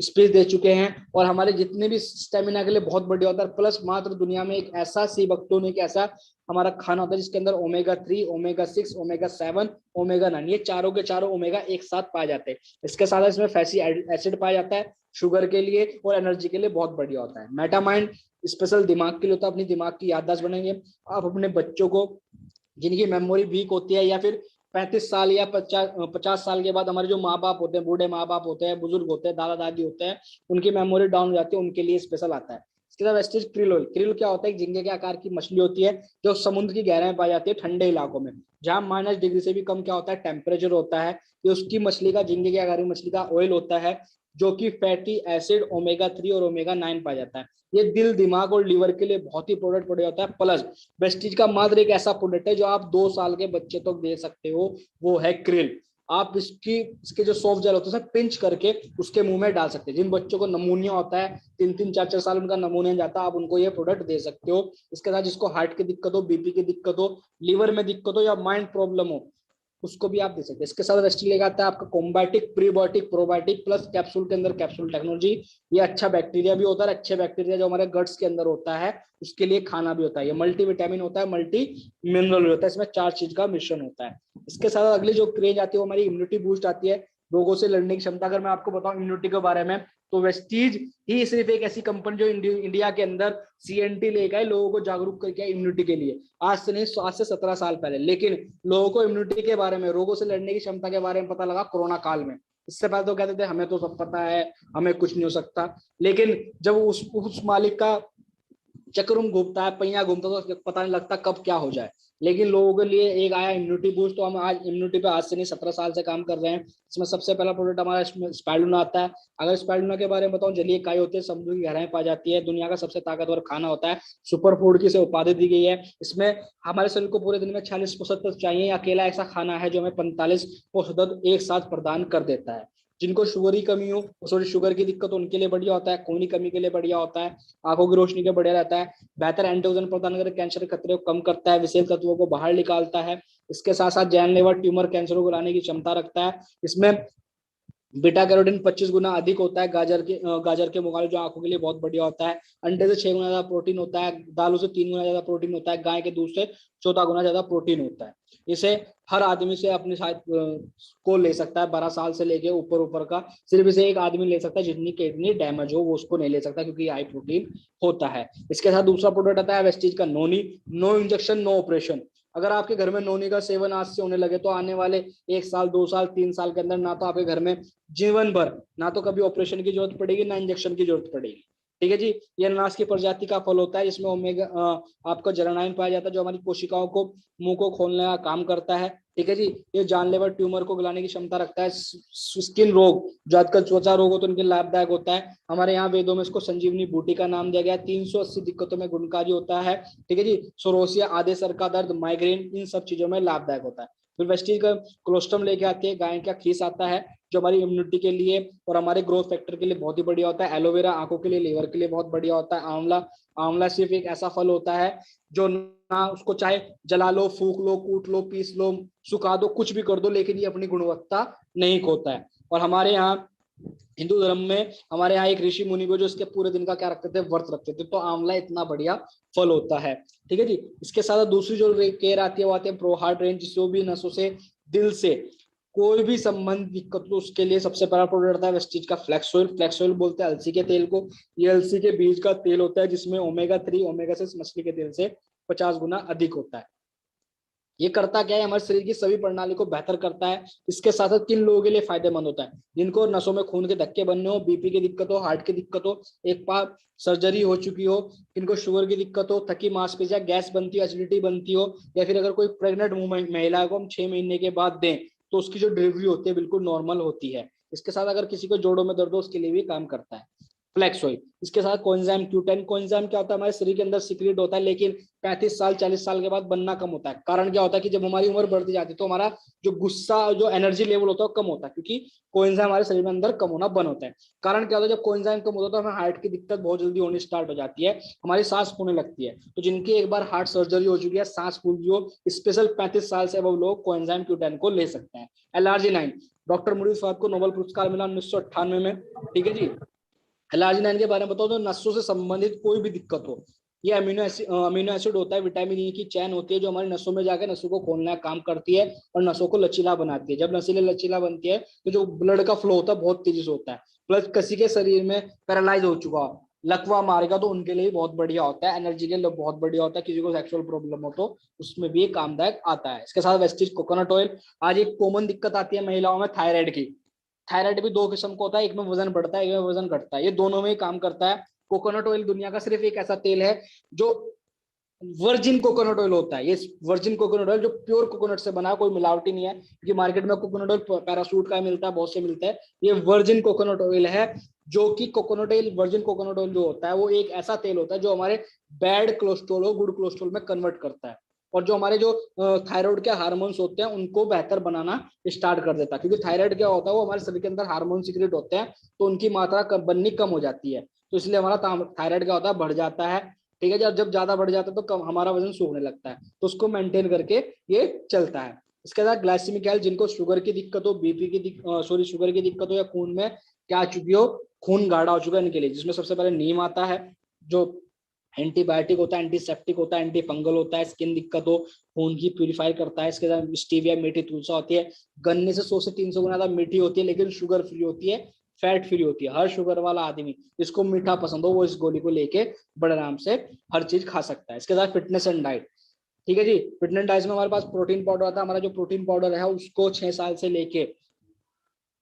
स्पीच दे चुके हैं। और हमारे जितने भी स्टेमिना के लिए बहुत बढ़िया होता है। प्लस मात्र दुनिया में एक ऐसा सी बक्तोन, एक ऐसा हमारा खाना होता है जिसके अंदर ओमेगा 3, ओमेगा 6, ओमेगा 7, ओमेगा 9, ये चारों के चारों ओमेगा एक साथ पाए जाते हैं। इसके साथ इसमें फैटी एसिड पाया जाता है, शुगर के लिए और एनर्जी के लिए बहुत बढ़िया होता है। मेटामाइंड स्पेशल दिमाग के लिए होता है, अपनी दिमाग की याददाश्त बनेंगे। आप अपने बच्चों को, जिनकी मेमोरी वीक होती है, या फिर 35 साल या 50 साल के बाद हमारे जो माँ बाप होते हैं, बूढ़े माँ बाप होते हैं, बुजुर्ग होते हैं, दादा दादी होते हैं, उनकी मेमोरी डाउन हो जाती है, उनके लिए स्पेशल आता है। इसके साथ वेस्टीज क्रिल ऑयल। क्रिल क्या होता है, एक झींगे के आकार की मछली होती है जो समुद्र की गहराई में पाई जाती है ठंडे इलाकों में, जहां -डिग्री से भी कम क्या होता है टेम्परेचर होता है। ये उसकी मछली का, झींगे के आकार की मछली का ऑयल होता है जो कि फैटी एसिड ओमेगा 3 और ओमेगा 9 पाया जाता है। ये दिल, दिमाग और लीवर के लिए बहुत ही प्रोडक्ट होता है। प्लस वेस्टीज का मात्र एक ऐसा प्रोडक्ट है जो आप 2 साल के बच्चे तक दे सकते हो, वो है क्रिल। आप इसके जो सॉफ्ट जेल होते हैं पिंच करके उसके मुंह में डाल सकते हैं। जिन बच्चों को नमूनिया होता है, 3-3 4-4 साल उनका नमूनिया जाता है, आप उनको ये प्रोडक्ट दे सकते हो। इसके साथ जिसको हार्ट की दिक्कत हो, बीपी की दिक्कत हो, लीवर में दिक्कत हो या माइंड प्रॉब्लम हो, उसको भी आप दे सकते हैं। इसके साथ वेस्टीज लेकर आता है आपका कॉम्बायोटिक, प्रीबायोटिक, प्रोबायोटिक प्लस कैप्सूल के अंदर कैप्सूल टेक्नोलॉजी। ये अच्छा बैक्टीरिया भी होता है, अच्छे बैक्टीरिया जो हमारे गट्स के अंदर होता है उसके लिए खाना भी होता है। ये मल्टी विटामिन होता है, मल्टी मिनरल होता है, इसमें 4 चीज का मिश्रण होता है। इसके साथ अगली जो क्रेज आती है वो हमारी इम्यूनिटी बूस्ट आती है, रोगों से लड़ने की क्षमता। अगर मैं आपको बताऊं इम्यूनिटी के बारे में, तो वेस्टीज ही सिर्फ एक ऐसी कंपनी जो इंडिया के अंदर CNT लेकर आए, लोगों को जागरूक करके इम्यूनिटी के लिए। आज से नहीं, आज से 17 साल पहले, लेकिन लोगों को इम्यूनिटी के बारे में, रोगों से लड़ने की क्षमता के बारे में पता लगा कोरोना काल में। इससे पहले तो कहते थे हमें तो सब पता है, हमें कुछ नहीं हो सकता। लेकिन जब उस मालिक का चक्र घूमता है, पहिया घूमता, तो पता नहीं लगता कब क्या हो जाए। लेकिन लोगों के लिए एक आया इम्यूनिटी बूस्ट, तो हम आज इम्यूनिटी पे आज से नहीं 17 साल से काम कर रहे हैं। इसमें सबसे पहला प्रोडक्ट हमारा इसमें स्पाइरुलिना आता है। अगर स्पाइरुलिना के बारे में बताऊं, जलीय इकाई होती है, समुद्र की गहराई में पाई जाती है, दुनिया का सबसे ताकतवर खाना होता है, सुपर फूड की इसे उपाधि दी गई है। इसमें हमारे शरीर को पूरे दिन में 46 पोषक तत्व चाहिए। अकेला ऐसा खाना है जो हमें 45 पोषक तत्व एक साथ प्रदान कर देता है। जिनको शुगर की कमी हो, सॉरी शुगर की दिक्कत, उनके लिए बढ़िया होता है। खून की कमी के लिए बढ़िया होता है, आंखों की रोशनी के बढ़िया रहता है, बेहतर एंटीऑक्सीडेंट प्रदान करके कैंसर के खतरे को कम करता है, विषैले तत्वों को बाहर निकालता है। इसके साथ साथ जानलेवा ट्यूमर, कैंसरों को लाने की क्षमता रखता है। इसमें बीटा कैरोटीन 25 गुना अधिक होता है गाजर के मुकाबले, जो आंखों के लिए बहुत बढ़िया होता है। अंडे से 6 गुना ज्यादा प्रोटीन होता है, दालों से 3 गुना ज्यादा प्रोटीन होता है, गाय के दूध से 14 गुना ज्यादा प्रोटीन होता है। इसे हर आदमी से अपने साथ को ले सकता है, 12 साल से लेके ऊपर ऊपर का सिर्फ इसे एक आदमी ले सकता है। जितनी किडनी डैमेज हो वो उसको नहीं ले सकता, क्योंकि हाई प्रोटीन होता है। इसके साथ दूसरा प्रोडक्ट आता है वेस्टीज का noni. No injection, no operation. अगर आपके घर में नोनी का सेवन आज से होने लगे, तो आने वाले 1 साल, 2 साल, 3 साल के अंदर ना तो आपके घर में जीवन भर ना तो कभी ऑपरेशन की जरूरत पड़ेगी, ना इंजेक्शन की जरूरत पड़ेगी। ठीक है जी। ये अनानास की प्रजाति का फल होता है, जिसमें ओमेगा आपका जरानाइन पाया जाता है, जो हमारी कोशिकाओं को, मुंह को खोलने का काम करता है। ठीक है जी। ये जानलेवा ट्यूमर को गलाने की क्षमता रखता है। स्किन रोग, जो आजकल त्वचा रोग हो, तो उनके लाभदायक होता है। हमारे यहाँ वेदों में इसको संजीवनी बूटी का नाम दिया गया है। 380 दिक्कतों में गुणकारी होता है। ठीक है जी। सोरोसिया, आधे सर का दर्द, माइग्रेन, इन सब चीजों में लाभदायक होता है। फिर वेस्टीज का कोलोस्ट्रम लेके आती है, गाय का खीस आता है, जो हमारी इम्यूनिटी के लिए और हमारे ग्रोथ फैक्टर के लिए बहुत ही बढ़िया होता है। एलोवेरा आंखों के लिए, लीवर के लिए बहुत बढ़िया होता है। आंवला, आंवला सिर्फ एक ऐसा फल होता है जो ना उसको चाहे जला लो, फूक लो, कूट लो, पीस लो, सुखा दो, कुछ भी कर दो, लेकिन ये अपनी गुणवत्ता नहीं खोता है। और हमारे यहाँ हिंदू धर्म में, हमारे यहाँ एक ऋषि मुनि को जो इसके पूरे दिन का क्या रखते थे, व्रत रखते थे, तो आंवला इतना बढ़िया फल होता है। ठीक है जी। इसके साथ दूसरी जो केयर आती है वो आती है प्रो हार्ट रेंज, जिससे भी नसों से, दिल से कोई भी संबंध दिक्कत हो, उसके लिए सबसे पहला प्रोडक्ट आता है वेस्टीज का फ्लैक्स ऑयल। फ्लैक्स ऑयल बोलते हैं अलसी के तेल को। ये अलसी के बीज का तेल होता है, जिसमें ओमेगा 3, ओमेगा 6 मछली के तेल से 50 गुना अधिक होता है। ये करता क्या है, हमारे शरीर की सभी प्रणाली को बेहतर करता है। इसके साथ साथ किन लोगों के लिए फायदेमंद होता है, जिनको नसों में खून के धक्के बनने हो, बीपी की दिक्कत हो, हार्ट की दिक्कत हो, एक बार सर्जरी हो चुकी हो, किनको शुगर की दिक्कत हो, थकी मांसपेशियां, गैस बनती हो, एसिडिटी बनती हो, या फिर अगर कोई प्रेग्नेंट महिला को हम 6 महीने के बाद दें, तो उसकी जो डिलीवरी होती है बिल्कुल नॉर्मल होती है। इसके साथ अगर किसी को जोड़ों में दर्द हो, उसके लिए भी काम करता है फ्लैक्स ऑयल। इसके साथ कोएंजाइम Q10। कोएंजाइम क्या होता है, हमारे शरीर के अंदर सीक्रेट होता है, लेकिन 35 साल 40 साल के बाद बनना कम होता है। कारण क्या होता है कि जब हमारी उम्र बढ़ती जाती है, तो हमारा जो गुस्सा, जो एनर्जी लेवल होता है वो कम होता है, क्योंकि कोएंजाइम हमारे शरीर में अंदर कम होना बंद होता है। कारण क्या होता है, जब कोएंजाइम कम होता है तो हमें हार्ट की दिक्कत बहुत जल्दी होनी स्टार्ट हो जाती है, हमारी सांस फूलने लगती है। तो जिनकी एक बार हार्ट सर्जरी हो चुकी है, सांस फूल गई हो, स्पेशल 35 साल से वो लोग कोएंजाइम Q10 को ले सकते हैं। एलआरजी 9, डॉक्टर मुरीद साहब को नोबेल पुरस्कार मिला 1998 में। ठीक है जी। एलआरजी 9 के बारे में बताओ तो नसों से संबंधित कोई भी दिक्कत हो, ये अमीनो एसिड होता है, विटामिन ई की चैन होती है, जो हमारी नसों में जाकर नसों को खोलने का काम करती है और नसों को लचीला बनाती है। जब नसें लचीला बनती है तो जो ब्लड का फ्लो होता है बहुत तेजी से होता है। प्लस किसी के शरीर में पैरालाइज हो चुका, लकवा मारेगा, तो उनके लिए बहुत बढ़िया होता है। एनर्जी के लिए बहुत बढ़िया होता है। किसी को सेक्सुअल प्रॉब्लम हो तो उसमें भी कामदायक आता है। इसके साथ वेस्टीज कोकोनट ऑयल। आज एक कॉमन दिक्कत आती है महिलाओं में थायराइड की। थायराइड भी 2 किस्म का होता है, एक में वजन बढ़ता है, एक में वजन घटता है, ये दोनों में ही काम करता है। कोकोनट ऑयल दुनिया का सिर्फ एक ऐसा तेल है जो वर्जिन कोकोनट ऑयल होता है। ये वर्जिन कोकोनट ऑयल जो प्योर कोकोनट से बना, कोई मिलावटी नहीं है, क्योंकि मार्केट में कोकोनट ऑयल पैराशूट का मिलता है, बहुत से मिलता है। ये वर्जिन कोकोनट ऑयल है, जो कि coconut oil, virgin coconut oil जो होता है वो एक ऐसा तेल होता है जो हमारे बैड कोलेस्ट्रॉल को गुड कोलेस्ट्रॉल में कन्वर्ट करता है, और जो हमारे जो थायराइड के हार्मोन्स होते हैं उनको बेहतर बनाना स्टार्ट कर देता है। क्योंकि थायराइड क्या होता है, वो हमारे शरीर के अंदर हार्मोन सीक्रेट होते हैं, तो उनकी मात्रा बननी कम हो जाती है, तो इसलिए हमारा थायराइड क्या होता है, बढ़ जाता है। ठीक है, जब ज्यादा बढ़ जाता है तो कम हमारा वजन सूखने लगता है, तो उसको मेंटेन करके ये चलता है। इसके बाद ग्लाइसेमिक हेल्थ, जिनको शुगर की दिक्कत हो, बीपी की शुगर की दिक्कत हो, या खून में क्या आ चुकी हो, खून गाढ़ा हो चुका है, इनके लिए जिसमें सबसे पहले नीम आता है, जो एंटीबायोटिक होता है, एंटीसेप्टिक होता है, एंटी फंगल होता है, स्किन दिक्कत हो खून की प्यूरिफाई करता है। इसके साथ स्टीविया मीठी तुलसा होती है, गन्ने से 100 से 300 गुना ज्यादा मीठी होती है, लेकिन शुगर फ्री होती है, फैट फ्री होती है। हर शुगर वाला आदमी जिसको मीठा पसंद हो वो इस गोली को लेके बड़े आराम से हर चीज खा सकता है। इसके साथ फिटनेस एंड डाइट, ठीक है जी, फिटनेस डाइट में हमारे पास प्रोटीन पाउडर आता है। हमारा जो प्रोटीन पाउडर है उसको 6 साल से लेके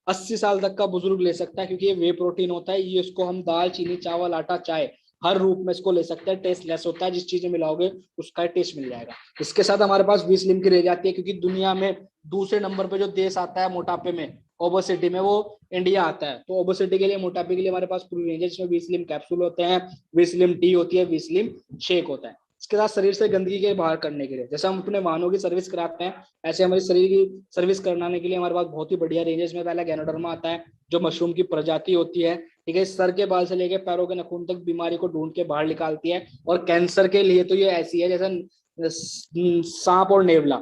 80 साल तक का बुजुर्ग ले सकता है, क्योंकि ये वे प्रोटीन होता है। ये इसको हम दाल, चीनी, चावल, आटा, चाय हर रूप में इसको ले सकते हैं। टेस्ट लेस होता है, जिस चीज में मिलाओगे उसका टेस्ट मिल जाएगा। इसके साथ हमारे पास बी स्लिम की रह जाती है, क्योंकि दुनिया में दूसरे नंबर पे जो देश आता है मोटापे में, ओबेसिटी में, वो इंडिया आता है। तो ओबेसिटी के लिए, मोटापे के लिए हमारे पास पूरी रेंज है, जिसमें बी स्लिम कैप्सूल होते हैं, बी स्लिम टी होती है, बी स्लिम शेक होता है। इसके साथ शरीर से गंदगी के बाहर करने के लिए, जैसे हम अपने वाहनों की सर्विस कराते हैं, ऐसे हमारे शरीर की सर्विस कराने के लिए हमारे पास बहुत ही बढ़िया रेंजेस में पहले गैनोडर्मा आता है, जो मशरूम की प्रजाति होती है। ठीक है, सर के बाल से लेकर पैरों के नाखून तक बीमारी को ढूंढ के बाहर निकालती है। और कैंसर के लिए तो ये ऐसी है जैसे सांप और नेवला,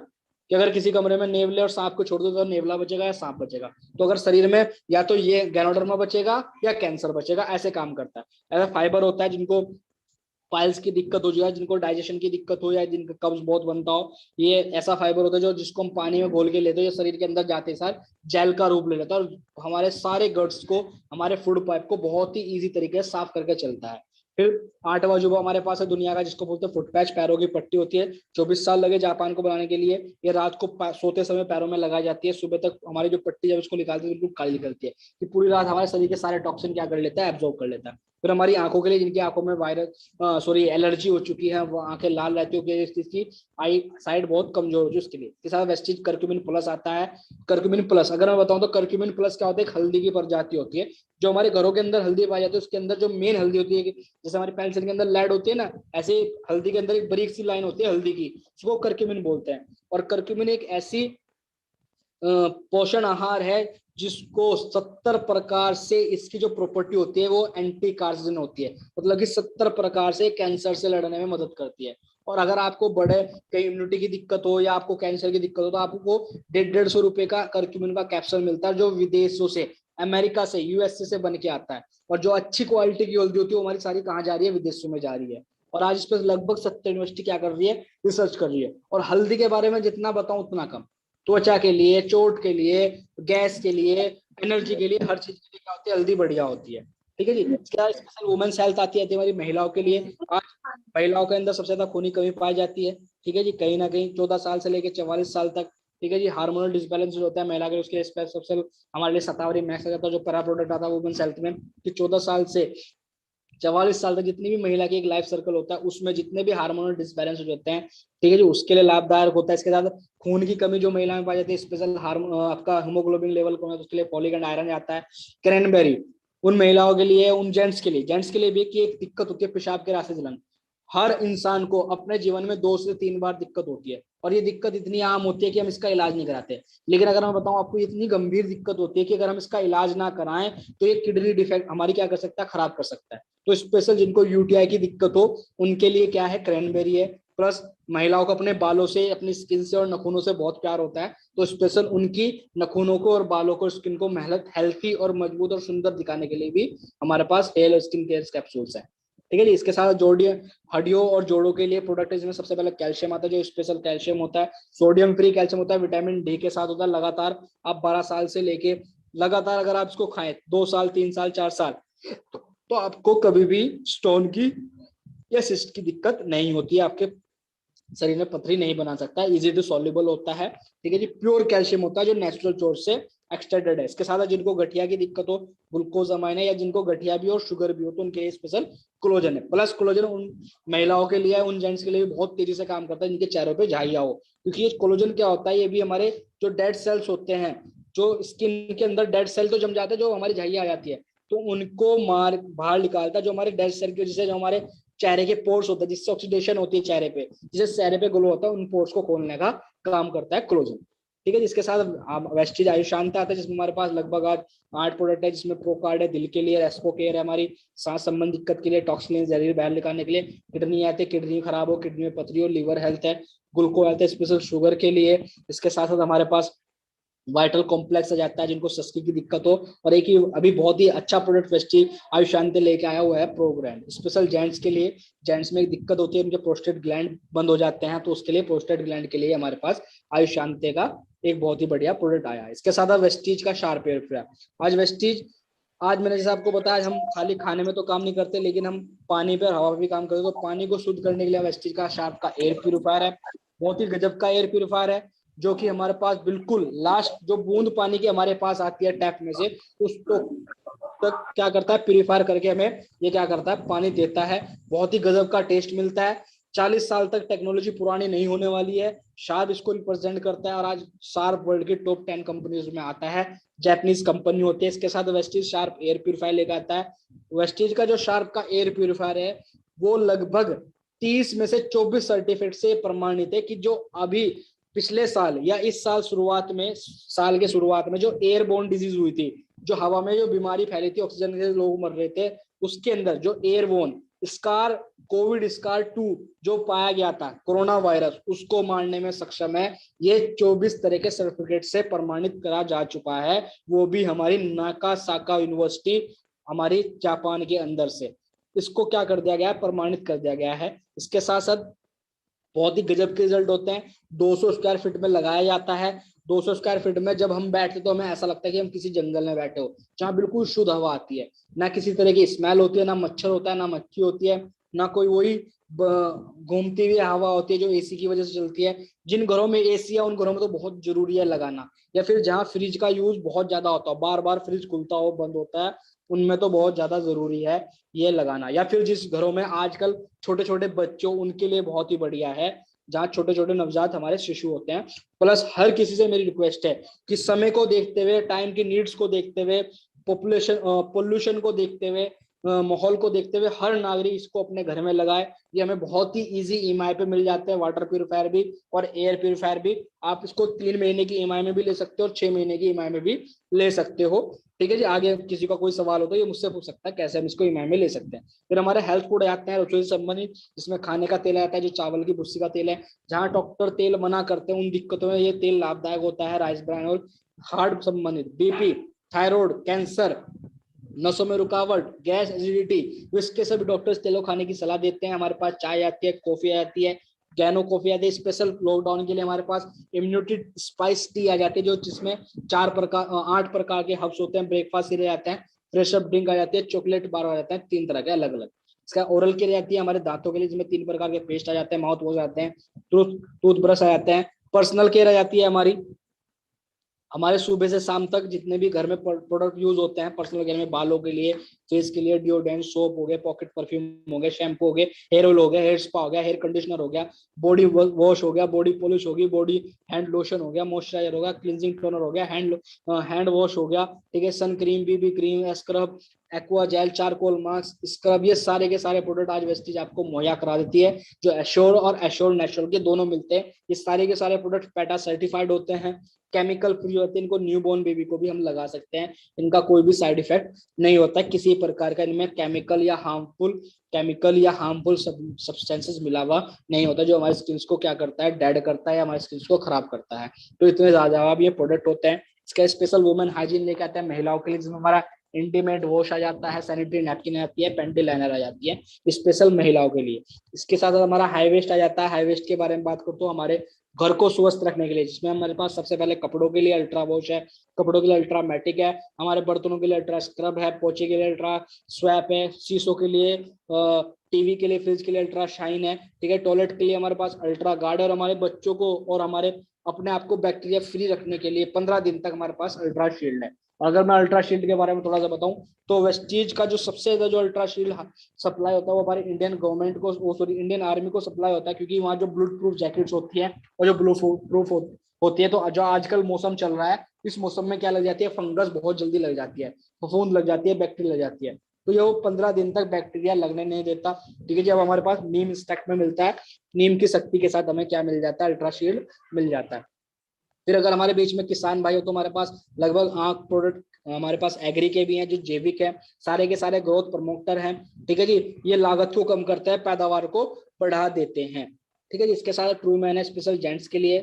कि अगर किसी कमरे में नेवले और सांप को छोड़ दो तो नेवला बचेगा या सांप बचेगा। तो अगर शरीर में या तो ये गैनोडर्मा बचेगा या कैंसर बचेगा, ऐसे काम करता है। ऐसा फाइबर होता है, जिनको पाइल्स की दिक्कत हो जाए, जिनको डाइजेशन की दिक्कत हो, या जिनका कब्ज बहुत बनता हो, ये ऐसा फाइबर होता है जो जिसको हम पानी में घोल के लेते हो, ये शरीर के अंदर जाते सार जेल का रूप ले लेता है, और हमारे सारे गट्स को, हमारे फूड पाइप को बहुत ही इजी तरीके से साफ करके चलता है। फिर 8वां अजूबा हमारे पास है दुनिया का, जिसको बोलते हैं फुट पैच, पैरों की पट्टी होती है। 24 साल लगे जापान को बनाने के लिए। ये रात को सोते समय पैरों में लगाई जाती है, सुबह तक हमारी जो पट्टी जब इसको निकालती है बिल्कुल काली निकलती है, कि पूरी रात हमारे शरीर के सारे टॉक्सिन क्या कर लेता है, एब्जॉर्ब कर लेता है। फिर हमारी आंखों के लिए, जिनकी आंखों में एलर्जी हो चुकी है, वो आंखें लाल रहती है, इसकी आई साइड बहुत कमजोर हो चुकी है, उसके लिए के साथ वेस्टिज करक्यूमिन प्लस आता है। करक्यूमिन प्लस अगर मैं बताऊं तो करक्यूमिन प्लस क्या होता है, एक हल्दी की प्रजाति होती है, जो हमारे घरों के अंदर हल्दी पाई जाती है, उसके अंदर जो मेन हल्दी होती है, जैसे हमारी पेंसिल के अंदर लेड होती है ना, ऐसे हल्दी के अंदर एक बारीक सी लाइन होती है हल्दी की, उसको करक्यूमिन बोलते हैं। और करक्यूमिन एक ऐसी पोषण आहार है जिसको 70 प्रकार से, इसकी जो प्रॉपर्टी होती है वो एंटी कार्सिन होती है, मतलब कि 70 प्रकार से कैंसर से लड़ने में मदद करती है। और अगर आपको बड़े कहीं इम्यूनिटी की दिक्कत हो या आपको कैंसर की दिक्कत हो, तो आपको 150 रुपए का करक्यूमिन का कैप्सूल मिलता है, जो विदेशों से, अमेरिका से, यूएसए से बन के आता है। और जो अच्छी क्वालिटी की हल्दी होती है वो हमारी सारी कहाँ जा रही है, विदेशों में जा रही है। और आज इस पर लगभग 70 यूनिवर्सिटी क्या कर रही है, रिसर्च कर रही है। और हल्दी के बारे में जितना बताऊं उतना कम। त्वचा के लिए, चोट के लिए, गैस के लिए, एनर्जी के लिए, हर चीज के लिए क्या होती है, हल्दी बढ़िया होती है। ठीक है जी। क्या स्पेशल वुमेन्स हेल्थ आती है हमारी महिलाओं के लिए। आज महिलाओं के अंदर सबसे ज्यादा खूनी कमी पाई जाती है। ठीक है जी, कहीं ना कहीं 14 साल से लेकर 44 साल तक। ठीक है जी, हार्मोनल डिसबैलेंस होता है महिला के, उसके स्पेशल हमारे लिए शतावरी मैक्स आ जाता है, जो पैरा प्रोडक्ट आता है वुमेन्स हेल्थ में, कि 14 साल से 44 साल तक जितनी भी महिला की एक लाइफ सर्कल होता है, उसमें जितने भी हार्मोनल डिसबैलेंस होते हैं, ठीक है जी, उसके लिए लाभदायक होता है। इसके साथ खून की कमी जो महिला में पाई जाती है, स्पेशल हार्मोन आपका हीमोग्लोबिन लेवल कम है, तो उसके लिए फॉलिक एंड आयरन आता है। क्रैनबेरी उन महिलाओं के लिए, उन जेंट्स के लिए भी कि एक दिक्कत होती है पेशाब के रास्ते जलन। हर इंसान को अपने जीवन में 2 से 3 बार दिक्कत होती है, और ये दिक्कत इतनी आम होती है कि हम इसका इलाज नहीं कराते। लेकिन अगर मैं बताऊं आपको, इतनी गंभीर दिक्कत होती है कि अगर हम इसका इलाज ना कराएं तो ये किडनी डिफेक्ट हमारी क्या कर सकता है, खराब कर सकता है। तो स्पेशल जिनको यूटीआई की दिक्कत हो उनके लिए क्या है, क्रैनबेरी है। प्लस महिलाओं को अपने बालों से, अपनी स्किन से और नखूनों से बहुत प्यार होता है, तो स्पेशल उनकी नखूनों को और बालों को, स्किन को हेल्थी और मजबूत और सुंदर दिखाने के लिए भी हमारे पास हेयर और स्किन केयर कैप्सूल्स है। ठीक है जी। इसके साथ जोड़ियों, हड्डियों और जोड़ों के लिए प्रोडक्ट है, जिसमें सबसे पहले कैल्शियम आता है, जो स्पेशल कैल्शियम होता है, सोडियम फ्री कैल्शियम होता है, विटामिन डी के साथ होता है। लगातार आप 12 साल से लेके लगातार अगर आप इसको खाएं 2 साल, 3 साल, 4 साल, तो आपको कभी भी स्टोन की या सिस्ट की दिक्कत नहीं होती है, आपके शरीर में पथरी नहीं बना सकता, इजी टू सॉल्युबल होता है। ठीक है जी, प्योर कैल्शियम होता है जो नेचुरल सोर्स से एक्सटेंडेड है। इसके साथ जिनको गठिया की दिक्कत हो, ग्लूकोजामाइन है, या जिनको गठिया भी हो शुगर भी हो, तो उनके लिए स्पेशल कोलोजन है। प्लस कोलोजन उन महिलाओं के लिए, उन जेंट्स के लिए भी बहुत तेजी से काम करता है जिनके चेहरों पे झाइयां हो, क्योंकि ये कोलोजन क्या होता है, ये भी हमारे जो डेड सेल्स होते हैं, जो स्किन के अंदर डेड सेल तो जम जाते हैं, जो हमारी झाइयां आ जाती है, तो उनको मार बाहर निकालता है। जो हमारे डेड सेल की वजह से जो हमारे चेहरे के पोर्स होते हैं, जिससे ऑक्सीडेशन होती है चेहरे पे, जिससे चेहरे पे ग्लो होता है, उन पोर्स को खोलने का काम करता है कोलोजन। ठीक है, जिसके साथ वेस्टीज आयुषांत आता है, जिसमें हमारे पास लगभग आज 8 प्रोडक्ट है, जिसमें प्रोकार्ड है दिल के लिए, रेस्पो केयर है हमारी सांस संबंधी दिक्कत के लिए, टॉक्सिन जहरीले बाहर निकालने के लिए, किडनी आते हैं, किडनी खराब हो, किडनी में पथरी हो, लीवर हेल्थ है, ग्लूको हेल्थ है स्पेशल शुगर के लिए। इसके साथ साथ हमारे पास वाइटल कॉम्प्लेक्स आ जाता है जिनको सस्की की दिक्कत हो। और एक ही अभी बहुत ही अच्छा प्रोडक्ट वेस्टी आयुषांत लेके आया हुआ है प्रो ग्रैंड, स्पेशल जेंट्स के लिए। जेंट्स में एक दिक्कत होती है, उनके प्रोस्टेट ग्लैंड बंद हो जाते हैं, तो उसके लिए प्रोस्टेट ग्लैंड के लिए हमारे पास आयुषांत का एक बहुत ही बढ़िया प्रोडक्ट आया है। इसके साथ वेस्टीज का शार्प एयर प्योरीफायर। आज वेस्टीज, आज मैंने जैसे आपको बताया, हम खाली खाने में तो काम नहीं करते, लेकिन हम पानी पर हवा पर भी काम करते, तो पानी को शुद्ध करने के लिए वेस्टीज का शार्प का एयर प्योरीफायर है। बहुत ही गजब का एयर प्योरीफायर है, जो कि हमारे पास बिल्कुल लास्ट जो बूंद पानी की हमारे पास आती है टैप में से, उसको तक क्या करता है, प्यूरिफायर करके हमें ये क्या करता है, पानी देता है। बहुत ही गजब का टेस्ट मिलता है। 40 साल तक टेक्नोलॉजी पुरानी नहीं होने वाली है। शार्प इसको रिप्रेजेंट करता है, और आज शार्प वर्ल्ड की टॉप 10 कंपनीज में आता है, जापानीज कंपनी होती है। इसके साथ वेस्टीज शार्प एयर प्यूरिफायर लेकर आता है। वेस्टीज का जो शार्प का एयर प्यूरिफायर है, वो लगभग 30 में से 24 सर्टिफिकेट से प्रमाणित है, कि जो अभी पिछले साल या इस साल शुरुआत में, साल के शुरुआत में जो एयरबोर्न डिजीज हुई थी, जो हवा में जो बीमारी फैली थी, ऑक्सीजन से लोग मर रहे थे, उसके अंदर जो एयरबोर्न स्कार कोविड स्कार 2 जो पाया गया था, कोरोना वायरस, उसको मारने में सक्षम है। ये 24 तरह के सर्टिफिकेट से प्रमाणित करा जा चुका है, वो भी हमारी नाकासाका यूनिवर्सिटी, हमारी जापान के अंदर से। इसको क्या कर दिया गया है, प्रमाणित कर दिया गया है। इसके साथ साथ बहुत ही गजब के रिजल्ट होते हैं। 200 स्क्वायर फीट में लगाया जाता है। 200 स्क्वायर फीट में जब हम बैठते तो हमें ऐसा लगता है कि हम किसी जंगल में बैठे हो, जहाँ बिल्कुल शुद्ध हवा आती है, ना किसी तरह की स्मेल होती है, ना मच्छर होता है, ना मक्खी होती है, ना कोई वही घूमती हुई हवा होती है जो एसी की वजह से चलती है। जिन घरों में एसी है, उन घरों में तो बहुत जरूरी है लगाना, या फिर जहाँ फ्रिज का यूज बहुत ज्यादा होता हो, बार बार फ्रिज खुलता हो बंद होता है, उनमें तो बहुत ज्यादा जरूरी है ये लगाना। या फिर जिस घरों में आजकल छोटे छोटे बच्चों, उनके लिए बहुत ही बढ़िया है, जहाँ छोटे छोटे नवजात हमारे शिशु होते हैं। प्लस हर किसी से मेरी रिक्वेस्ट है कि समय को देखते हुए, टाइम की नीड्स को देखते हुए, पॉपुलेशन पोल्यूशन को देखते हुए, माहौल को देखते हुए, हर नागरिक इसको अपने घर में लगाए। ये हमें बहुत ही इजी ईएमआई पे मिल जाते हैं, वाटर प्यूरिफायर भी और एयर प्यूरिफायर भी। आप इसको 3 महीने की ईएमआई में भी ले सकते हो और 6 महीने की ईएमआई में भी ले सकते हो। ठीक है जी, आगे किसी का कोई सवाल हो तो ये मुझसे पूछ सकता है कैसे हम इसको ईएमआई में ले सकते हैं। फिर हमारे हेल्थ फूड आते हैं रसोई से संबंधित, जिसमें खाने का तेल आता है, जो चावल की भुस्सी का तेल है। जहाँ डॉक्टर तेल मना करते हैं, उन दिक्कतों में ये तेल लाभदायक होता है। राइस ब्रान ऑयल, हार्ट संबंधित, बीपी, थायराइड, कैंसर, नसों में रुकावट, गैस, एसिडिटी, तो इसके सभी डॉक्टर्स तेलों खाने की सलाह देते हैं। हमारे पास चाय आती है, कॉफी आती है, गैनो कॉफी आती है। स्पेशल लॉकडाउन के लिए हमारे पास इम्यूनिटी स्पाइस टी आ जाती है, जो जिसमें 8 प्रकार के हर्ब्स होते हैं। ब्रेकफास्ट सीरियल आते हैं, फ्रेश अप ड्रिंक आ जाती है, चॉकलेट बार आ जाते हैं, 3 तरह के अलग अलग। इसका ओरल केयर आती है हमारे दांतों के लिए, जिसमें 3 प्रकार के पेस्ट आ जाते हैं, माउथ वॉश आते हैं, टूथब्रश आ जाते हैं। पर्सनल केयर आ जाती है हमारी, हमारे सुबह से शाम तक जितने भी घर में प्रोडक्ट यूज होते हैं पर्सनल केयर में, बालों के लिए, फेस के लिए, डिओडेंट, सोप हो गए, पॉकेट परफ्यूम हो गए, शैम्पू हो गए, हेयर ऑयल हो गया, हेयर स्पा हो गया, हेयर कंडीशनर हो गया, बॉडी वॉश हो गया, बॉडी पॉलिश होगी, बॉडी हैंड लोशन हो गया, मॉइस्चराइजर हो गया, क्लींजिंग टोनर हो गया, हैंड वॉश हो गया, ठीक है, sun cream, BB cream, scrub, aqua gel, charcoal mask, scrub, ये सारे के सारे प्रोडक्ट आज वेस्टीज आपको मुहैया करा देती है, जो एश्योर और एश्योर नेचुरल के दोनों मिलते हैं। ये सारे के सारे प्रोडक्ट पेटा सर्टिफाइड होते हैं, केमिकल फ्री होते हैं। इनको न्यूबॉर्न बेबी को भी हम लगा सकते हैं, इनका कोई भी साइड इफेक्ट नहीं होता है किसी प्रकार का, इनमें केमिकल या हार्मफुल सब्सटेंसेस मिला हुआ नहीं होता, जो हमारी स्किन को क्या करता है, डेड करता है, हमारी स्किन को खराब करता है। तो इतने ज्यादा ये प्रोडक्ट होते हैं। इसका स्पेशल वुमेन हाइजीन लेके आता है महिलाओं के लिए, जिसमें हमारा इंटीमेट वॉश आ जाता है, सैनिटरी नैपकिन आती है, पेंटी लाइनर आ जाती है, स्पेशल महिलाओं के लिए। इसके साथ साथ हमारा हाई वेस्ट आ जाता है। हाई वेस्ट के बारे में बात करूँ तो हमारे घर को स्वस्थ रखने के लिए, जिसमें हमारे पास सबसे पहले कपड़ों के लिए अल्ट्रा वॉश है, कपड़ों के लिए अल्ट्रा मैटिक है, हमारे बर्तनों के लिए अल्ट्रा स्क्रब है, पोछे के लिए अल्ट्रा स्वैप है, शीशों के लिए, टीवी के लिए, फ्रिज के लिए अल्ट्रा शाइन है, ठीक है, टॉयलेट के लिए हमारे पास अल्ट्रा गार्ड है, और हमारे बच्चों को और हमारे अपने आप को बैक्टीरिया फ्री रखने के लिए 15 दिन तक हमारे पास अल्ट्रा शील्ड है। अगर मैं अल्ट्रा शील्ड के बारे में थोड़ा सा बताऊं तो वेस्टीज का जो सबसे ज्यादा जो अल्ट्रा शील्ड सप्लाई होता है वो हमारे इंडियन गवर्नमेंट को, सॉरी इंडियन आर्मी को सप्लाई होता है, क्योंकि वहाँ जो बुलेट प्रूफ जैकेट्स होती है और जो ब्लू प्रूफ होती है। तो जो आजकल मौसम चल रहा है, इस मौसम में क्या लग जाती है, फंगस बहुत जल्दी लग जाती है, फफूंद लग जाती है, बैक्टीरिया लग जाती है। तो ये वो 15 दिन तक बैक्टीरिया लगने नहीं देता। ठीक है जी। अब हमारे पास नीम स्टैक में मिलता है, नीम की शक्ति के साथ हमें क्या मिल जाता है, अल्ट्रा शील्ड मिल जाता है। फिर अगर हमारे बीच में किसान भाई हो तो हमारे पास लगभग 8 प्रोडक्ट हमारे पास एग्री के भी हैं जो जैविक है, सारे के सारे ग्रोथ प्रमोटर हैं। ठीक है जी। ये लागत को कम करते हैं, पैदावार को बढ़ा देते हैं। ठीक है जी। इसके साथ ट्रू मैन है स्पेशल जेंट्स के लिए,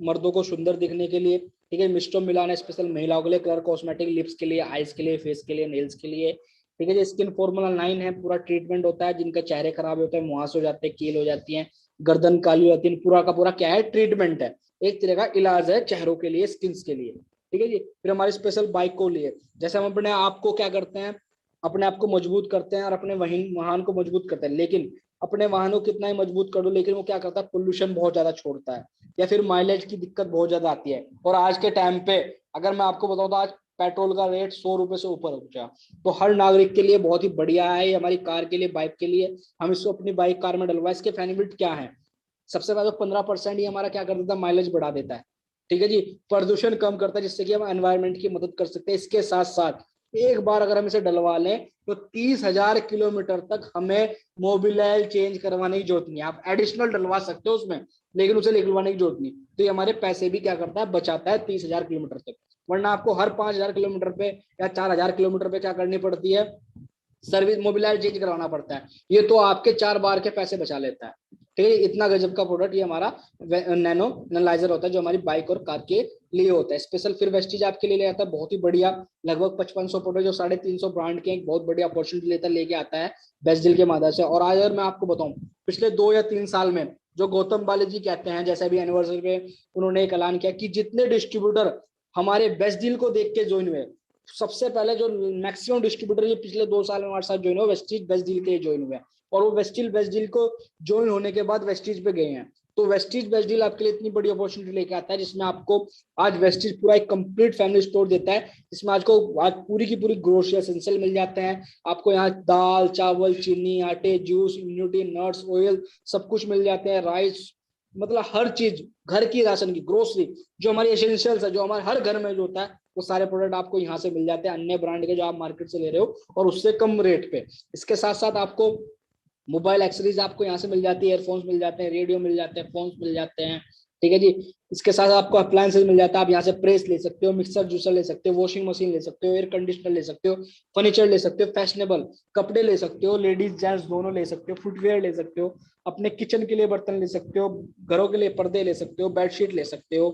मर्दों को सुंदर दिखने के लिए। ठीक है। मिस्टो मिलान है स्पेशल महिलाओं के लिए, कलर कॉस्मेटिक, लिप्स के लिए, आईज के लिए, फेस के लिए, नेल्स के लिए। ठीक है जी। स्किन फॉर्मूला 9 है, पूरा ट्रीटमेंट होता है जिनके चेहरे खराब होते हैं, मुहास हो जाते हैं, कील हो जाती है, गर्दन काली हो जाती है, पूरा का पूरा क्या है, ट्रीटमेंट है, एक तरह का इलाज है चेहरों के लिए, स्किन के लिए। ठीक है जी। फिर हमारी स्पेशल बाइक को लिए, जैसे हम अपने आप को क्या करते हैं, अपने आप को मजबूत करते हैं और अपने वाहन को मजबूत करते हैं, लेकिन अपने वाहनों को कितना ही मजबूत कर दो, लेकिन वो क्या करता है, पोल्यूशन बहुत ज्यादा छोड़ता है, या फिर माइलेज की दिक्कत बहुत ज्यादा आती है। और आज के टाइम पे अगर मैं आपको बताऊं तो आज पेट्रोल का रेट 100 रुपए से ऊपर हो गया। तो हर नागरिक के लिए बहुत ही बढ़िया है हमारी कार के लिए, बाइक के लिए। हम इसको अपनी बाइक कार में डलवा, इसके बेनिफिट क्या है, सबसे पहले 15% ही हमारा क्या कर देता है, माइलेज बढ़ा देता है। ठीक है जी। प्रदूषण कम करता है, जिससे कि हम एनवायरनमेंट की मदद कर सकते हैं। इसके साथ साथ एक बार अगर हम इसे डलवा लें तो 30,000 किलोमीटर तक हमें मोबिलाइल चेंज करवाने की जरूरत नहीं है। आप एडिशनल डलवा सकते हो उसमें, लेकिन उसे निकलवाने की जरूरत नहीं। तो ये हमारे पैसे भी क्या करता है, बचाता है 30,000 किलोमीटर तक। वरना आपको हर 5,000 किलोमीटर पे या 4,000 किलोमीटर पे क्या करनी पड़ती है, सर्विस, मोबिलाइल चेंज करवाना पड़ता है। ये तो आपके 4 बार के पैसे बचा लेता है। ठीक है। इतना गजब का प्रोडक्ट ये हमारा नैनो एनालाइजर होता है, जो हमारी बाइक और कार के लिए होता है स्पेशल। फिर वेस्टीज आपके लिए ले आता है बहुत ही बढ़िया, लगभग 5500 प्रोडक्ट जो 350 ब्रांड के, एक बहुत बढ़िया अपॉर्चुनिटी लेता लेके आता है बेस्ट डील के माध्यम से। और आज अगर मैं आपको बताऊं, पिछले 2 या 3 साल में जो गौतम बाली जी कहते हैं, जैसे अभी एनिवर्सरी पे उन्होंने एक ऐलान किया कि जितने डिस्ट्रीब्यूटर हमारे बेस्ट डील को देख के ज्वाइन हुए, सबसे पहले जो मैक्सिमम डिस्ट्रीब्यूटर ये पिछले 2 साल में हमारे साथ ज्वाइन हुए, वेस्टीज बेस्ट डील के ज्वाइन हुए, और वो वेस्टीज बेस्ट डील को ज्वाइन होने के बाद वेस्टीज पे गए हैं। तो वेस्टीज बेस्ट डील आपके लिए इतनी बड़ी अपॉर्चुनिटी लेके आता है, जिसमें आपको आज वेस्टीज पूरा एक कंप्लीट फैमिली स्टोर देता है, जिसमें आज पूरी की पूरी ग्रोसरी एसेंशियल मिल जाते हैं आपको। यहाँ दाल, चावल, चीनी, आटे, जूस, इम्यूनिटी, नट्स, ऑयल, सब कुछ मिल जाते हैं, राइस, मतलब हर चीज घर की राशन की ग्रोसरी जो हमारी एसेंशियल्स है, जो हमारे हर घर में जो होता है, वो सारे प्रोडक्ट आपको यहाँ से मिल जाते हैं, अन्य ब्रांड के जो आप मार्केट से ले रहे हो, और उससे कम रेट पे। इसके साथ साथ आपको मोबाइल एक्सेसरीज आपको यहाँ से मिल जाती है, एयरफोन्स मिल जाते हैं, रेडियो मिल जाते हैं, फोन्स मिल जाते हैं। ठीक है जी। इसके साथ आपको अप्लायंसेज मिल जाता है, आप यहाँ से प्रेस ले सकते हो, मिक्सर जूसर ले सकते हो, वॉशिंग मशीन ले सकते हो, एयर कंडीशनर ले सकते हो, फर्नीचर ले सकते हो, फैशनेबल कपड़े ले सकते हो, लेडीज जेंट्स दोनों ले सकते हो, फुटवेयर ले सकते हो, अपने किचन के लिए बर्तन ले सकते हो, घरों के लिए पर्दे ले सकते हो, बेडशीट ले सकते हो।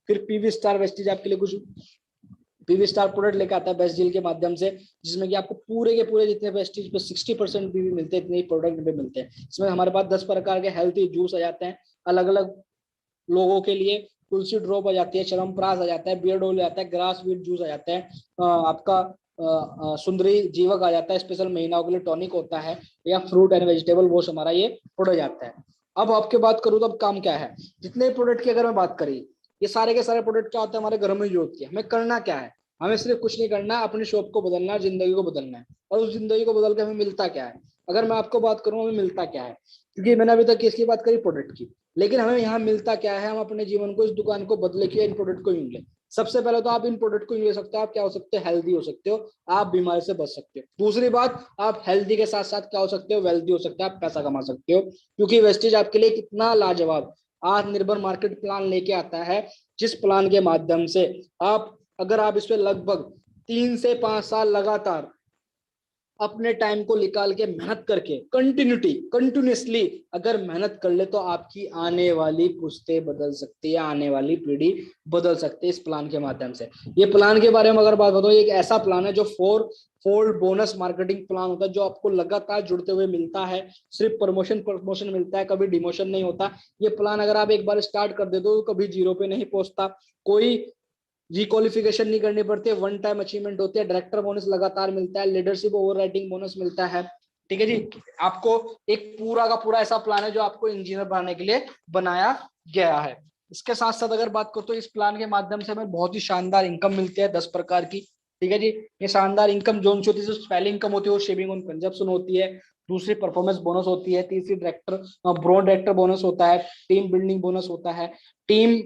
फिर पीवी स्टार वेस्टीज आपके लिए कुछ पीवी स्टार प्रोडक्ट लेकर आता है बेस्ट डील के माध्यम से, जिसमें कि आपको पूरे के पूरे जितने वेस्टीज पे 60% पीवी मिलते हैं, इतने ही प्रोडक्ट पे मिलते हैं। इसमें हमारे पास 10 प्रकार के हेल्थी जूस आ जाते हैं अलग अलग लोगों के लिए, तुलसी ड्रॉप आ जाती है, चरमप्रास आ जाता है, बियर्ड ऑयल आ जाता है, ग्रास वीट जूस आ जाता है, आपका सुंदरी जीवक आ जाता है, स्पेशल महिलाओं के लिए टॉनिक होता है, या फ्रूट एंड वेजिटेबल वॉश हमारा ये प्रोडक्ट आता है। अब आपके बात करूँ तो अब काम क्या है, जितने प्रोडक्ट की अगर मैं बात करी, ये सारे के सारे प्रोडक्ट क्या होते हैं, हमारे घर में यूज होती है। हमें करना क्या है, हमें सिर्फ कुछ नहीं करना, अपनी शॉप को बदलना है, जिंदगी को बदलना है। और उस जिंदगी को बदल के हमें मिलता क्या है, अगर मैं आपको बात करूं हमें मिलता क्या है, क्योंकि मैंने अभी तक किसकी बात करी, प्रोडक्ट की, लेकिन हमें यहाँ मिलता क्या है, हम अपने जीवन को, इस दुकान को बदले के इन प्रोडक्ट को यूज लें। सबसे पहले तो आप इन प्रोडक्ट को यूज ले सकते हो, आप क्या हो सकते हो, हेल्दी हो सकते हो, आप बीमारी से बच सकते हो। दूसरी बात, आप हेल्दी के साथ साथ क्या हो सकते हो, वेल्दी हो सकते हो, आप पैसा कमा सकते हो, क्योंकि वेस्टेज आपके लिए कितना लाजवाब आत्मनिर्भर मार्केट प्लान लेके आता है, जिस प्लान के माध्यम से आप, अगर आप इस पे लगभग 3 से 5 साल लगातार अपने टाइम को निकाल के मेहनत करके कंटिन्यूसली अगर मेहनत कर ले, तो आपकी आने वाली पुश्तें बदल सकती है, आने वाली पीढ़ी बदल सकती है इस प्लान के माध्यम से। ये प्लान के बारे में अगर बात बताऊं, एक ऐसा प्लान है जो 4 फोल्ड बोनस मार्केटिंग प्लान होता है, जो आपको लगातार जुड़ते हुए मिलता है, सिर्फ प्रमोशन मिलता है, कभी डिमोशन नहीं होता। ये प्लान अगर आप एक बार स्टार्ट कर देते हो तो कभी जीरो पे नहीं पहुंचता, कोई रिक्वालिफिकेशन नहीं करनी पड़ती है, वन टाइम अचीवमेंट होती है, डायरेक्टर बोनस लगातार मिलता है, लीडरशिप ओवरराइटिंग बोनस मिलता है। ठीक है जी। आपको एक पूरा का पूरा ऐसा प्लान है जो आपको इंजीनियर बनाने के लिए बनाया गया है। इसके साथ साथ अगर बात करो तो इस प्लान के माध्यम से हमें बहुत ही शानदार इनकम मिलती है 10 प्रकार की। ठीक है जी। ये शानदार इनकम जोन होती है, जो पहली इनकम होती है वो शेविंग ऑन कंजप्शन होती है, दूसरी परफॉर्मेंस बोनस होती है, तीसरी डायरेक्टर ब्रॉन्ड डायरेक्टर बोनस होता है, टीम बिल्डिंग बोनस होता है, टीम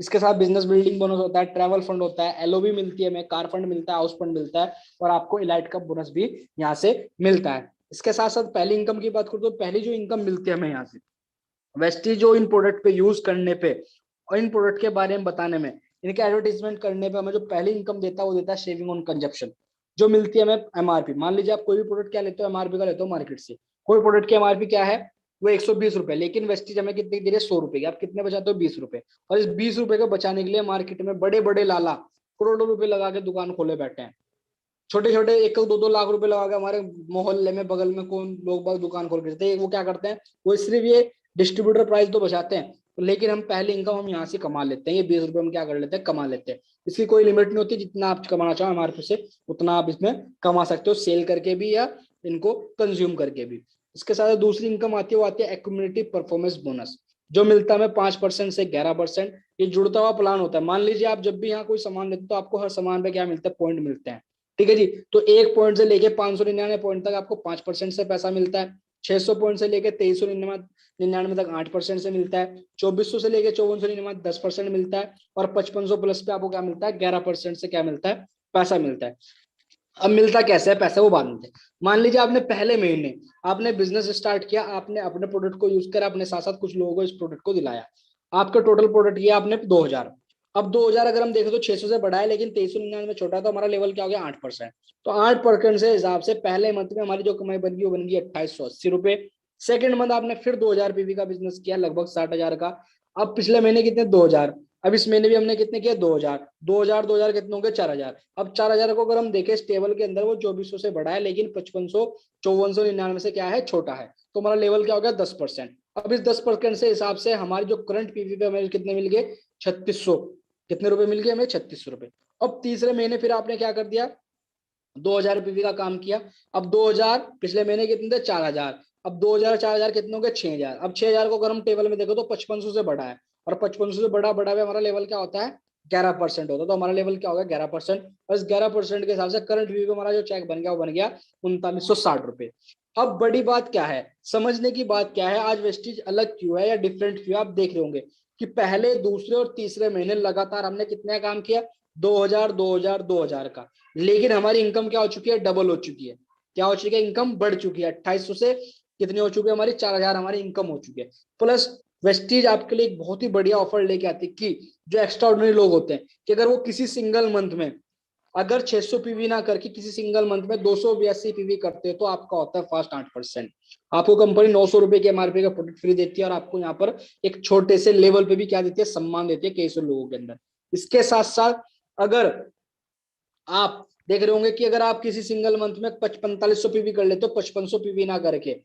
इसके साथ बिजनेस बिल्डिंग बोनस होता है, ट्रैवल फंड होता है, एलओबी मिलती है, हमें कार फंड मिलता है, हाउस फंड मिलता है, और आपको इलाइट का बोनस भी यहाँ से मिलता है। इसके साथ साथ पहली इनकम की बात करूँ तो पहली जो इनकम मिलती है हमें यहाँ से वेस्टीज जो इन प्रोडक्ट पे यूज करने पे और इन प्रोडक्ट के बारे में बताने में, इनके एडवर्टीजमेंट करने पे हमें जो पहली इनकम देता है वो देता है शेविंग ऑन कंजप्शन, जो मिलती है हमें एमआरपी। मान लीजिए आप कोई भी प्रोडक्ट क्या लेते हो, एमआरपी का लेते हो मार्केट से, कोई प्रोडक्ट की एमआरपी क्या है, वो 120 रुपए, लेकिन वेस्टीज हमें कितने दे रही है, 100 रुपए की। आप कितने बचाते हो, 20 रुपए। और इस 20 रुपए को बचाने के लिए मार्केट में बड़े बड़े लाला करोड़ों रुपए लगा के दुकान खोले बैठे हैं। छोटे छोटे 1-2 लाख रुपए लगा के हमारे मोहल्ले में बगल में कौन लोग बाग दुकान खोल के, वो क्या करते हैं, वो सिर्फ ये डिस्ट्रीब्यूटर प्राइस तो बचाते हैं, लेकिन हम पहली इनकम हम यहाँ से कमा लेते हैं। ये 20 रुपए हम क्या कर लेते हैं, कमा लेते हैं। इसकी कोई लिमिट नहीं होती, जितना आप कमाना चाहो हमारे से उतना आप इसमें कमा सकते हो, सेल करके भी या इनको कंज्यूम करके भी। इसके साथ दूसरी इनकम आती है, वो आती है एक्यूमुलेटिव परफॉर्मेंस बोनस, जो मिलता है हमें 5% से 11%। ये जुड़ता हुआ प्लान होता है। मान लीजिए आप जब भी यहाँ कोई सामान लेते हो तो आपको हर सामान पे क्या मिलता है, पॉइंट मिलते हैं। ठीक है जी। तो 1 पॉइंट से लेके 599 पॉइंट तक आपको 5% से पैसा मिलता है। 600 पॉइंट से लेके 2399 तक 8% से मिलता है। 2400 से लेके 5499 10% मिलता है। और 5500 प्लस पे आपको क्या मिलता है, 11% से क्या मिलता है, पैसा मिलता है। अब मिलता कैसे है पैसा, वो बात नहीं है। मान लीजिए आपने पहले महीने आपने बिजनेस स्टार्ट किया, आपने अपने प्रोडक्ट को यूज करा, अपने साथ साथ कुछ लोगों को इस प्रोडक्ट को दिलाया, आपका टोटल प्रोडक्ट किया आपने 2000। अब 2000 अगर हम देखें तो 600 से बढ़ा है, लेकिन 2399 में छोटा है, तो हमारा लेवल क्या हो गया, 8%। तो 8% से हिसाब से पहले मंथ में हमारी जो कमाई बन गई वो बन गई 2880 रुपए। सेकंड मंथ आपने फिर 2000 पीवी का बिजनेस किया, लगभग 60,000 का। अब पिछले महीने कितने, 2000। अब इस महीने भी हमने कितने किए, 2000 2000 2000 कितने होंगे, 4000। अब 4000 को अगर हम देखें इस टेबल के अंदर वो 2400 से बड़ा है, लेकिन 5500 5499 से क्या है, छोटा है। तो हमारा लेवल क्या हो गया, 10%। अब इस 10% से हिसाब से हमारी जो करंट पीवी पे हमें कितने मिल गए, 3600। कितने रुपए मिल गए हमें, 3600 रुपए। अब तीसरे महीने फिर आपने क्या कर दिया, 2000 पीवी का काम किया। अब 2000 पिछले महीने कितने थे, 4000। अब 2000 4000 कितने हो गए, 6000। अब 6000 को अगर हम टेबल में देखो तो 5500 से बड़ा है, और 5500 से बड़ा बड़ा हुआ हमारा लेवल क्या होता है, 11% होता है। तो हमारा लेवल क्या होगा, 11%। और इस 11% के हिसाब से करंट पीवी हमारा जो चेक बन गया वो बन गया 3960 रुपए। अब बड़ी बात क्या है, समझने की बात क्या है, आज वेस्टीज अलग क्यों है या डिफरेंट क्यों है, आप देख रहे होंगे कि पहले दूसरे और तीसरे महीने लगातार हमने कितने काम किया, 2000 2000 2000 का, लेकिन हमारी इनकम क्या हो चुकी है, डबल हो चुकी है। क्या हो चुकी है, इनकम बढ़ चुकी है। 2800 से कितनी हो चुकी है हमारी, 4000 हमारी इनकम हो चुकी है। प्लस वेस्टीज आपके लिए एक बहुत ही बढ़िया ऑफर लेके आती है कि जो एक्स्ट्रा ऑर्डिनरी लोग होते हैं, कि अगर वो किसी सिंगल मंथ में अगर 600 पीवी ना करके किसी सिंगल मंथ में 282 पीवी करते हो तो आपका होता है फास्ट 8%। आपको कंपनी 900 रुपए के एमआरपी का प्रोडक्ट फ्री देती है, और आपको यहाँ पर एक छोटे से लेवल पे भी क्या देती है, सम्मान देती है कई सौ लोगों के अंदर। इसके साथ साथ अगर आप देख रहे होंगे कि अगर आप किसी सिंगल मंथ में 4500 पीवी कर लेते हो, 5500 पीवी ना करके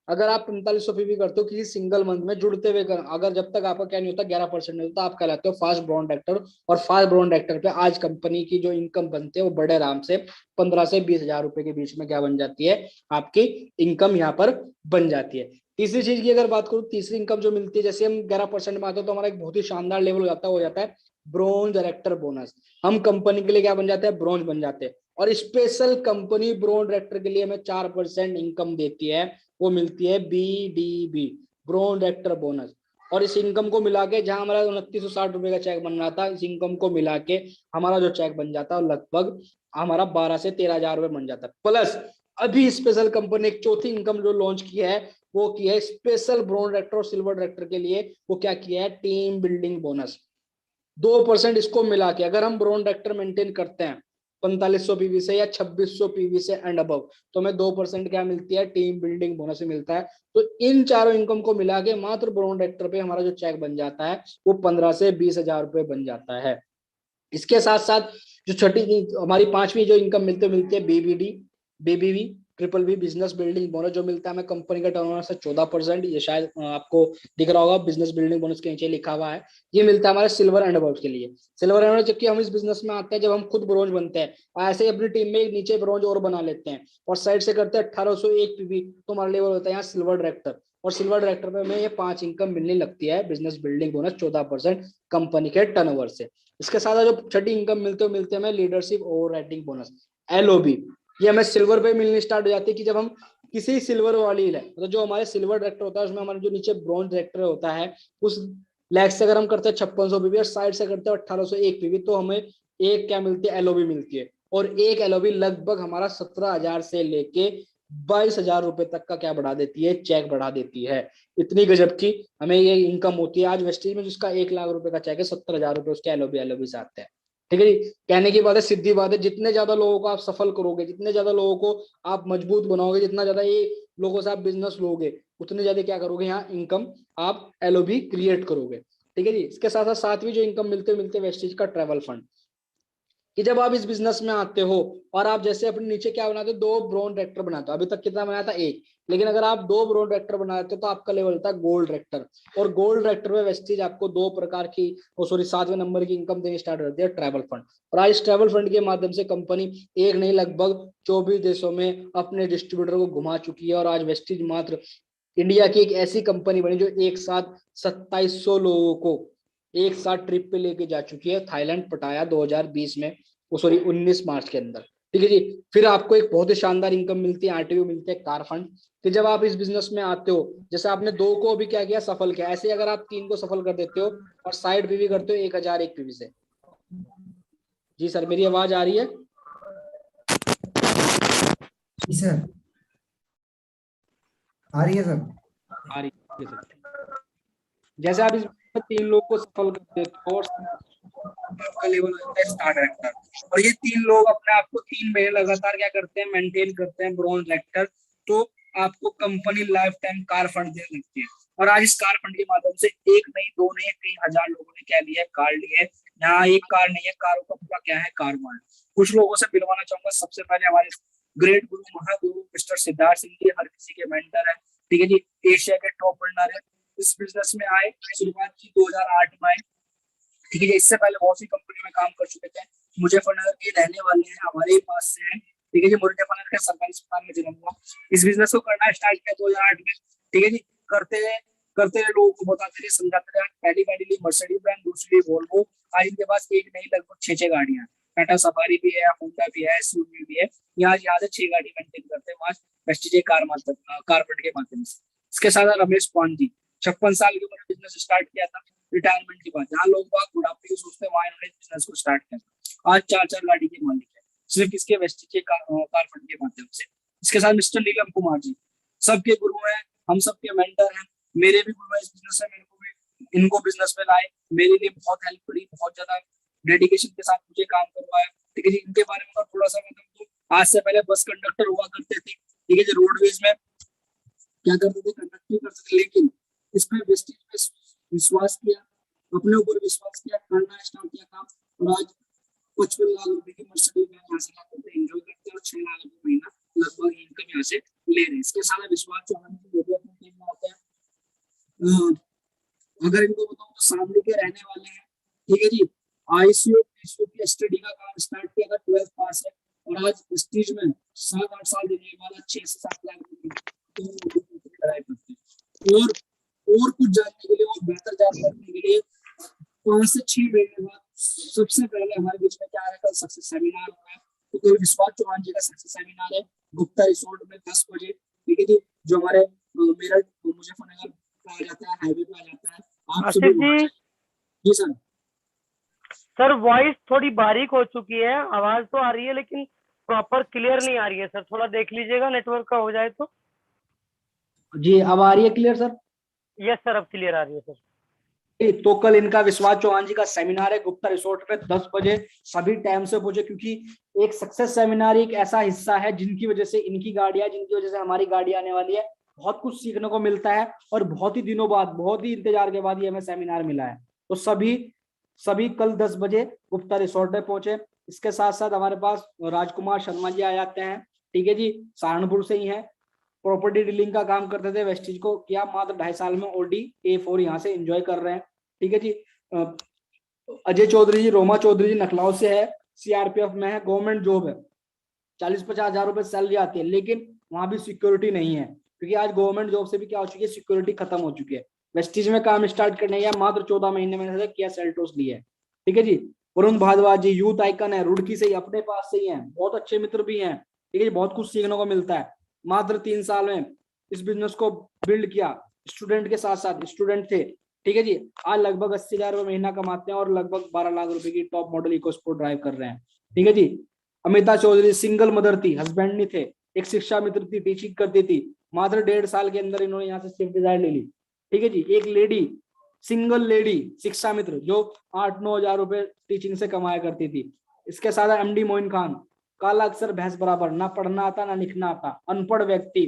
अगर आप 4500 पीवी करते हो किसी सिंगल मंथ में जुड़ते हुए अगर जब तक आपका क्या नहीं होता, 11% नहीं होता, आप कहलाते हो फास्ट ब्रॉन्ड एक्टर। और फास्ट ब्रॉन्ड एक्टर पे आज कंपनी की जो इनकम बनती है वो बड़े आराम से 15 से 20 हजार रुपए के बीच में क्या बन जाती है, आपकी इनकम यहाँ पर बन जाती है। तीसरी चीज की अगर बात करूं, तीसरी इनकम जो मिलती है, जैसे हम 11% में आते हैं तो हमारा एक बहुत ही शानदार लेवल हो जाता है ब्रॉन्ज डायरेक्टर बोनस। हम कंपनी के लिए क्या बन जाते हैं, ब्रॉन्ज बन जाते हैं। और स्पेशल कंपनी ब्रॉन्ज डायरेक्टर के लिए हमें 4% इनकम देती है, वो मिलती है BDB, ब्रॉन्ज डायरेक्टर बोनस। और इस इनकम को मिला के जहां हमारा 2960 रुपए का चेक बन रहा था, इस इनकम को मिला के हमारा जो चेक बन जाता है लगभग हमारा 12 से 13 हजार रुपए बन जाता है। प्लस अभी स्पेशल कंपनी एक चौथी इनकम जो लॉन्च की है, वो की है स्पेशल ब्रॉन्ज डायरेक्टर और सिल्वर डायरेक्टर के लिए, वो क्या किया है, टीम बिल्डिंग बोनस। 2% इसको मिला के अगर हम ब्रॉन्ज डायरेक्टर मेंटेन करते हैं 4500 पीवी से या 2600 पीवी से एंड अबव, तो हमें 2% क्या मिलती है, टीम बिल्डिंग बोनस मिलता है। तो इन चारों इनकम को मिला के मात्र ब्रॉन्ज डायरेक्टर पे हमारा जो चेक बन जाता है वो 15 से 20 हजार रुपए बन जाता है। इसके साथ साथ जो छठी हमारी पांचवी जो इनकम मिलती है BBB triple B business building bonus, जो मिलता है हमें कंपनी का टर्नओवर से 14%। ये शायद आपको दिख रहा होगा, बिजनेस बिल्डिंग बोनस के नीचे लिखा हुआ है। ये मिलता है हमारे सिल्वर एंड अबव के लिए। सिल्वर एंड अबव जबकि हम इस बिजनेस में आते हैं जब हम खुद ब्रोंज बनते हैं, और ऐसे ही अपनी टीम में एक नीचे ब्रोंज और बना लेते हैं और साइड से करते हैं 1801 पीवी, तो हमारा लेवल होता है यहाँ सिल्वर डायरेक्टर। और सिल्वर डायरेक्टर में हमें ये 5 इनकम मिलने लगती है, बिजनेस बिल्डिंग बोनस 14% कंपनी के टर्नओवर से। इसके साथ जो छठी इनकम मिलते हमें leadership over writing bonus, LOB। ये हमें सिल्वर पे मिलनी स्टार्ट हो जाती है कि जब हम किसी सिल्वर वाली मतलब जो हमारे सिल्वर डायरेक्टर होता है उसमें हमारे जो नीचे ब्रॉन्ज डायरेक्टर होता है उस लैग से अगर हम करते हैं 5600 पीवी और साइड से करते हैं 1801 पीवी तो हमें एक क्या मिलती है, LOB मिलती है। और एक LOB लगभग हमारा 17,000 से लेके 22,000 रुपए तक का क्या बढ़ा देती है, चेक बढ़ा देती है। इतनी गजब की हमें ये इनकम होती है। आज वेस्टेज में जिसका 1,00,000 रुपए का चेक है 70,000 रुपए उसके LOB से आते हैं। ठीक है जी, कहने की बात है, सीधी बात है, जितने ज्यादा लोगों को आप सफल करोगे, जितने ज्यादा लोगों को आप मजबूत बनाओगे, जितना ज्यादा ये लोगों से आप बिजनेस लोगे, उतने ज्यादा क्या करोगे, यहाँ इनकम आप LOB क्रिएट करोगे। ठीक है जी। इसके साथ साथ सातवीं जो इनकम मिलते वेस्टेज का ट्रैवल फंड, कि जब आप इस बिजनेस में आते हो और आप जैसे अपने नीचे क्या बनाते हो, 2 ब्रॉन्ज डायरेक्टर बनाते हो। अभी तक कितना बनाया था, 1, लेकिन अगर आप 2 ब्रॉन्ज डायरेक्टर बनाते हो तो आपका लेवल था गोल्ड डायरेक्टर। और गोल्ड डायरेक्टर में वेस्टेज आपको 2 प्रकार की, 7वें नंबर की इनकम देनी स्टार्ट करती है, ट्रैवल फंड। और आज ट्रैवल फंड के माध्यम से कंपनी एक नहीं लगभग 24 देशों में अपने डिस्ट्रीब्यूटर को घुमा चुकी है। और आज वेस्टेज मात्र इंडिया की एक ऐसी कंपनी बनी जो एक साथ 2700 लोगों को एक साथ ट्रिप पे लेके जा चुकी है, थाईलैंड पटाया 2020 में, 19 मार्च के अंदर। ठीक है जी। फिर आपको एक बहुत ही शानदार इनकम मिलती है, RTO मिलते हैं, कार फंड। कि जब आप इस बिजनेस में आते हो, जैसे आपने 2 को अभी क्या किया, सफल किया, ऐसे अगर आप 3 को सफल कर देते हो और साइड पीवी करते हो 1001 पीवी से। जी सर, मेरी आवाज आ रही है? जी सर, आ रही है सर। आ रही है सर। जैसे आप इस 3 लोग को सफल कर देते हो और आपका लेवल होता है स्टार डायरेक्टर, और ये 3 लोग अपने आप को 3 महीने लगातार क्या करते हैं, मेंटेन करते हैं ब्रॉन्ज डायरेक्टर, तो आपको company life time car fund देने लगती है। और आज इस कार फंड के माध्यम से एक नहीं, 2 नहीं, कई हजार लोगों ने क्या लिया है, कार लिए है। यहाँ एक कार नहीं है, कारों का पूरा क्या है, कार वर्ल्ड। कुछ लोगों से मिलवाना चाहूंगा। सबसे पहले हमारे ग्रेट गुरु महागुरु मिस्टर सिद्धार्थ सिंह जी, हर किसी के मेंटर है। ठीक है जी, एशिया के टॉप बिल्डर है। इस बिजनेस में आए, शुरुआत की 2008 में आए। ठीक है, इससे पहले बहुत सी कंपनी में काम कर चुके थे। मुजफ्फरनगर के रहने वाले हैं, हमारे ही पास से हैं। ठीक है जी, मुजफ्फरनगर के सरकारी अस्पताल में जन्म हुआ। इस बिजनेस को करना स्टार्ट किया 2008 में। ठीक है जी, करते लोगों को बताते रहे, समझाते रहे। पहली गाड़ी ली मर्सिडीज ब्रांड, दूसरी वोल्वो। आज इनके पास एक नहीं लगभग 6 गाड़ियां, टाटा सफारी भी है, होंडा भी है, SUV भी है। यहाँ से 6 गाड़ी मेंटेन करते हैं आज वेस्टेज कार फंड के माध्यम से। इसके साथ रमेश पान जी 56 साल की उम्र में बिजनेस स्टार्ट किया था, रिटायरमेंट के बाद। जहाँ लोग बात बुढ़ापे की सोचते हैं, वहां इन्होंने बिजनेस को स्टार्ट किया। आज 4 गाड़ी के मालिक है, सिर्फ इसके वेस्टेज के कार फंड के माध्यम से। इसके साथ मिस्टर नीलम कुमार जी सबके गुरु हैं, हम सबके मेंटर हैं। मेरे भी गुरु हैं इस बिजनेस में, मेरे को भी इनको बिजनेस में लाए, मेरे लिए बहुत हेल्प करी, बहुत ज्यादा डेडिकेशन के साथ मुझे काम करवाया। ठीक है जी, इनके बारे में थोड़ा सा मतलब, आज से पहले बस कंडक्टर हुआ करते थे। ठीक है जी, रोडवेज में क्या करते थे, कंडक्टर करते थे। लेकिन इस पर वेस्टेज में विश्वास किया, अपने ऊपर विश्वास किया, करना स्टार्ट किया काम। और आज 55 लाख रुपए की मर्सिडीज यहाँ से एंजॉय करते हैं और 6 लाख रुपए महीना लगभग इनकम यहाँ से ले रहे हैं। इसके साथ विश्वास चौहान की टीम में आते हैं। अगर इनको बताऊं तो सामने के रहने वाले हैं। ठीक है जी, ICU की स्टडी का काम स्टार्ट किया था, 12th पास है। और आज स्टेज में 7-8 साल देने के बाद 6 से 7 लाख रुपए करते हैं। और कुछ जानने के लिए और बेहतर जानने के लिए 5 से 6 महीने बाद सबसे पहले हमारे बीच में क्या है, कल सक्सेस सेमिनार हो रहा है। तो कल विश्वास चौहान जी का सक्सेस सेमिनार है गुप्ता रिसोर्ट में 10 बजे। ठीक है जी, जो हमारे मेरठ मुजफ्फरनगर आ जाता है, हाईवे पे आ जाता है। आप सभी जी सर। सर वॉइस थोड़ी बारीक हो चुकी है, आवाज तो आ रही है लेकिन प्रॉपर क्लियर नहीं आ रही है सर, थोड़ा देख लीजिएगा नेटवर्क का हो जाए तो। जी, अब आ रही है क्लियर सर? यस सर, अब क्लियर आ रही है सर। तो कल इनका विश्वास चौहान जी का सेमिनार है गुप्ता रिसोर्ट पे 10 बजे। सभी टाइम से पहुंचे, क्योंकि एक सक्सेस सेमिनार एक ऐसा हिस्सा है जिनकी वजह से इनकी गाड़ियां, जिनकी वजह से हमारी गाड़ी आने वाली है। बहुत कुछ सीखने को मिलता है और बहुत ही दिनों बाद, बहुत ही इंतजार के बाद ये हमें सेमिनार मिला है। तो सभी कल 10 बजे गुप्ता रिसोर्ट पे पहुंचे। इसके साथ साथ हमारे पास राजकुमार शर्मा जी आ जाते हैं। ठीक है जी, सहारनपुर से ही है, प्रॉपर्टी डीलिंग का काम करते थे, वेस्टेज को किया, मात्र 2.5 साल में Audi A4 यहाँ से एंजॉय कर रहे हैं। ठीक है जी। अजय चौधरी जी, रोमा चौधरी जी नखलाव से है, CRPF में है, गवर्नमेंट जॉब है, 40-50 हजार रुपए सैलरी आती है, लेकिन वहां भी सिक्योरिटी नहीं है। क्योंकि आज गवर्नमेंट जॉब से भी क्या हो चुकी है, सिक्योरिटी खत्म हो चुकी है। वेस्टीज में काम स्टार्ट करने या मात्र 14 महीने में किया सेल्टोस ली है। ठीक है जी। वरुण भारद्वाज जी यूथ आइकन है, रुड़की से ही, अपने पास से ही है, बहुत अच्छे मित्र भी हैं। ठीक है जी, बहुत कुछ सीखने को मिलता है। मात्र 3 साल में इस बिजनेस को बिल्ड किया, स्टूडेंट के साथ साथ स्टूडेंट थे। ठीक है जी, आज लगभग 80,000 रुपए महीना कमाते हैं और लगभग 12 लाख रुपए की top model EcoSport drive कर रहे हैं। ठीक है जी। अमिता चौधरी सिंगल मदर थी, हस्बैंड नहीं थे, एक शिक्षा मित्र थी, टीचिंग करती थी, मात्र 1.5 साल के अंदर इन्होंने यहाँ से स्विफ्ट डिजायर ले ली। ठीक है जी। एक लेडी, सिंगल लेडी शिक्षा मित्र, जो 8-9 हजार रुपए टीचिंग से कमाया करती थी। इसके साथ एमडी मोइन खान, काला अक्षर भैंस बराबर, ना पढ़ना आता ना लिखना आता, अनपढ़ व्यक्ति,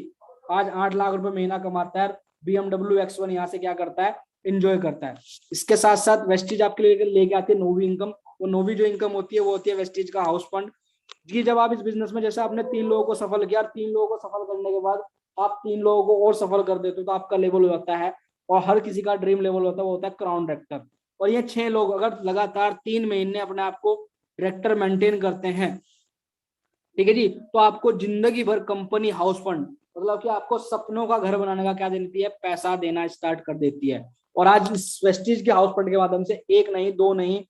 आज 8 लाख रुपए महीना कमाता है। BMW X1 यहाँ से क्या करता है, एंजॉय करता है। इसके साथ साथ वेस्टीज आपके लिए लेके आती है नोवी इनकम। वो नोवी जो इनकम होती है वो होती है वेस्टीज का हाउस फंड। कि जब आप इस बिजनेस में, जैसे आपने 3 लोगों को सफल किया, 3 लोगों को सफल करने के बाद आप 3 लोगों को और सफल कर देते हो तो आपका लेवल हो जाता है, और हर किसी का ड्रीम लेवल होता है, वो होता है क्राउन डायरेक्टर। और ये 6 लोग अगर लगातार 3 महीने अपने आप को डायरेक्टर मेंटेन करते हैं, ठीक है जी, तो आपको जिंदगी भर कंपनी हाउस फंड, मतलब कि आपको सपनों का घर बनाने का क्या देती है, पैसा देना स्टार्ट कर देती है। और आज इस वेस्टीज के हाउस फंड के माध्यम से 1 नहीं 2 नहीं,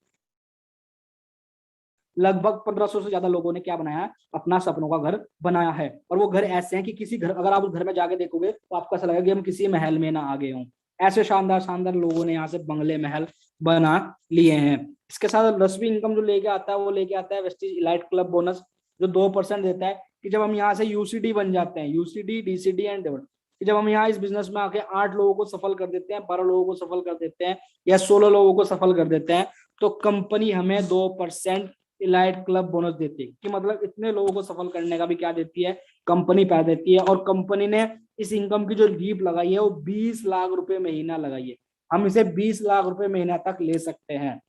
लगभग 1500 से ज्यादा लोगों ने क्या बनाया है, अपना सपनों का घर बनाया है। और वो घर ऐसे हैं कि किसी घर, अगर आप उस घर में जाके देखोगे तो आपको ऐसा लगेगा कि हम किसी महल में ना आ गए हों। ऐसे शानदार शानदार लोगों ने यहाँ से बंगले महल बना लिए हैं। इसके साथ 10वीं इनकम जो लेके आता है, वो लेके आता है वेस्टीज इलाइट क्लब बोनस, जो 2% देता है। कि जब हम यहाँ से यूसीडी बन जाते हैं, यूसीडी, डीसीडी एंड डिविडेंड, कि जब हम यहाँ इस बिजनेस में आके 8 लोगों को सफल कर देते हैं, 12 लोगों को सफल कर देते हैं, या 16 लोगों को सफल कर देते हैं, तो कंपनी हमें 2% इलाइट क्लब बोनस देती है। कि मतलब इतने लोगों को सफल करने का भी क्या देती है, कंपनी पैसा देती है। और कंपनी ने इस इनकम की जो लीप लगाई है वो 20 लाख रुपए महीना लगाई है। हम इसे 20 लाख रुपए महीना तक ले सकते हैं,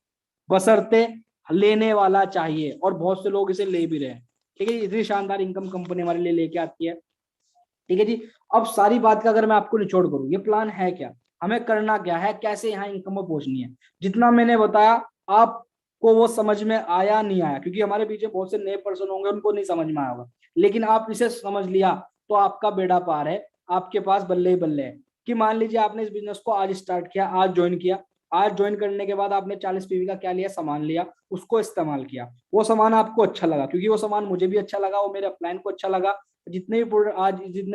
बशर्ते लेने वाला चाहिए, और बहुत से लोग इसे ले भी रहे हैं। ठीक है, इतनी शानदार इनकम कंपनी हमारे लिए लेके आती है। ठीक है जी। अब सारी बात का अगर मैं आपको निचोड़ करूं, ये प्लान है क्या, हमें करना क्या है, कैसे यहाँ इनकम में पहुंचनी है। जितना मैंने बताया आपको वो समझ में आया नहीं आया, क्योंकि हमारे पीछे बहुत से नए पर्सन होंगे, उनको नहीं समझ में आया होगा, लेकिन आप इसे समझ लिया तो आपका बेड़ा पार है, आपके पास बल्ले ही बल्ले है। कि मान लीजिए आपने इस बिजनेस को आज स्टार्ट किया, आज ज्वाइन किया, आज ज्वाइन करने के बाद आपने 40 पीवी का क्या लिया, सामान लिया, उसको इस्तेमाल किया, वो सामान आपको अच्छा लगा, क्योंकि वो सामान मुझे भी अच्छा लगा, वो मेरे अपलाइन को अच्छा लगा, जितने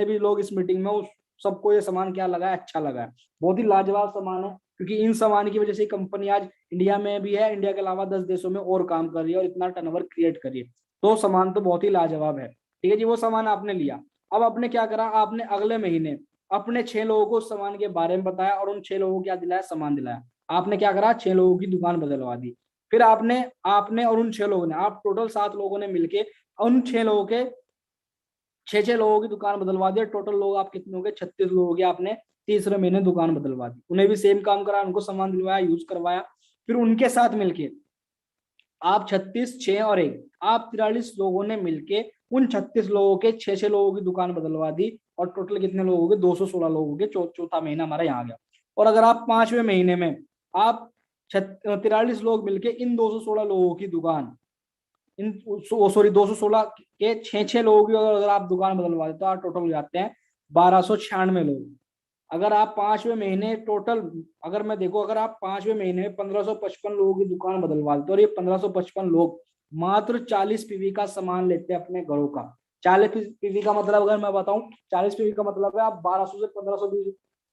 भी लोग इस मीटिंग में, उस सबको ये सामान क्या लगा है, अच्छा लगा है। बहुत ही लाजवाब सामान है, क्योंकि इन सामान की वजह से कंपनी आज इंडिया में भी है, इंडिया के अलावा 10 देशों में और काम कर रही है और इतना टर्नओवर क्रिएट कर रही है। तो सामान तो बहुत ही लाजवाब है। ठीक है जी, वो सामान आपने लिया। अब आपने क्या करा, आपने अगले महीने अपने 6 लोगों को उस सामान के बारे में बताया, और उन 6 लोगों को क्या दिलाया, सामान दिलाया। आपने क्या करा, 6 लोगों की दुकान बदलवा दी। फिर आपने आपने और उन 6 लोगों ने, आप टोटल 7 लोगों ने मिलके उन 6 लोगों के 6 लोगों की दुकान बदलवा दिया। टोटल लोग आप कितने हो गए, 36 लोग हो गए। आपने तीसरे महीने दुकान बदलवा दी, उन्हें भी सेम काम करा, उनको सामान दिलवाया, यूज करवाया। फिर उनके साथ मिलके आप 36, 6 और 1, आप 43 लोगों ने मिलके उन 36 लोगों के 6 लोगों की दुकान बदलवा दी। और टोटल कितने लोग हो गए, 216 लोग हो गए। चौथा महीना हमारा यहाँ गया। और अगर आप 5वें महीने में आप 43 लोग मिलके इन 216 लोगों की दुकान, इन 216 के 6 लोगों की अगर आप दुकान बदलवा देते तो आप टोटल हो जाते हैं 1296 लोग। अगर आप 5वें महीने टोटल, अगर मैं देखो, अगर आप 5वें महीने में 1555 लोगों की दुकान बदलवा देते, और ये 1555 लोग मात्र 40 पीवी का सामान लेते हैं अपने घरों का। 40 पीवी का मतलब, अगर मैं बताऊं, 40 पीवी का मतलब है आप 1200 से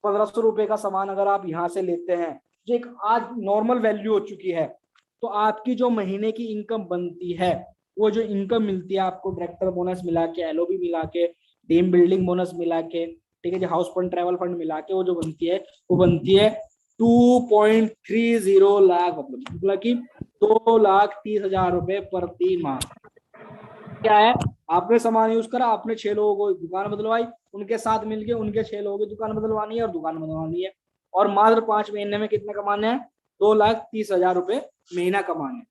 1500 रुपए का सामान अगर आप यहाँ से लेते हैं, जो एक आज नॉर्मल वैल्यू हो चुकी है, तो आपकी जो महीने की इनकम बनती है, वो जो इनकम मिलती है आपको, डायरेक्टर बोनस मिला के, एलओबी मिला के, टीम बिल्डिंग बोनस मिला के, ठीक है जी, हाउस फंड, ट्रैवल फंड मिला के, वो जो बनती है, वो बनती है 2.30 लाख, मतलब कि 2,30,000 रुपए प्रति माह। क्या है, आपने सामान यूज करा, आपने 6 लोगों को दुकान बदलवाई, उनके साथ मिलके उनके 6 लोगों की दुकान बदलवानी है और दुकान बदलवानी है। और मात्र 5 महीने में कितने कमाने हैं, 2,30,000 रुपए महीना कमाने।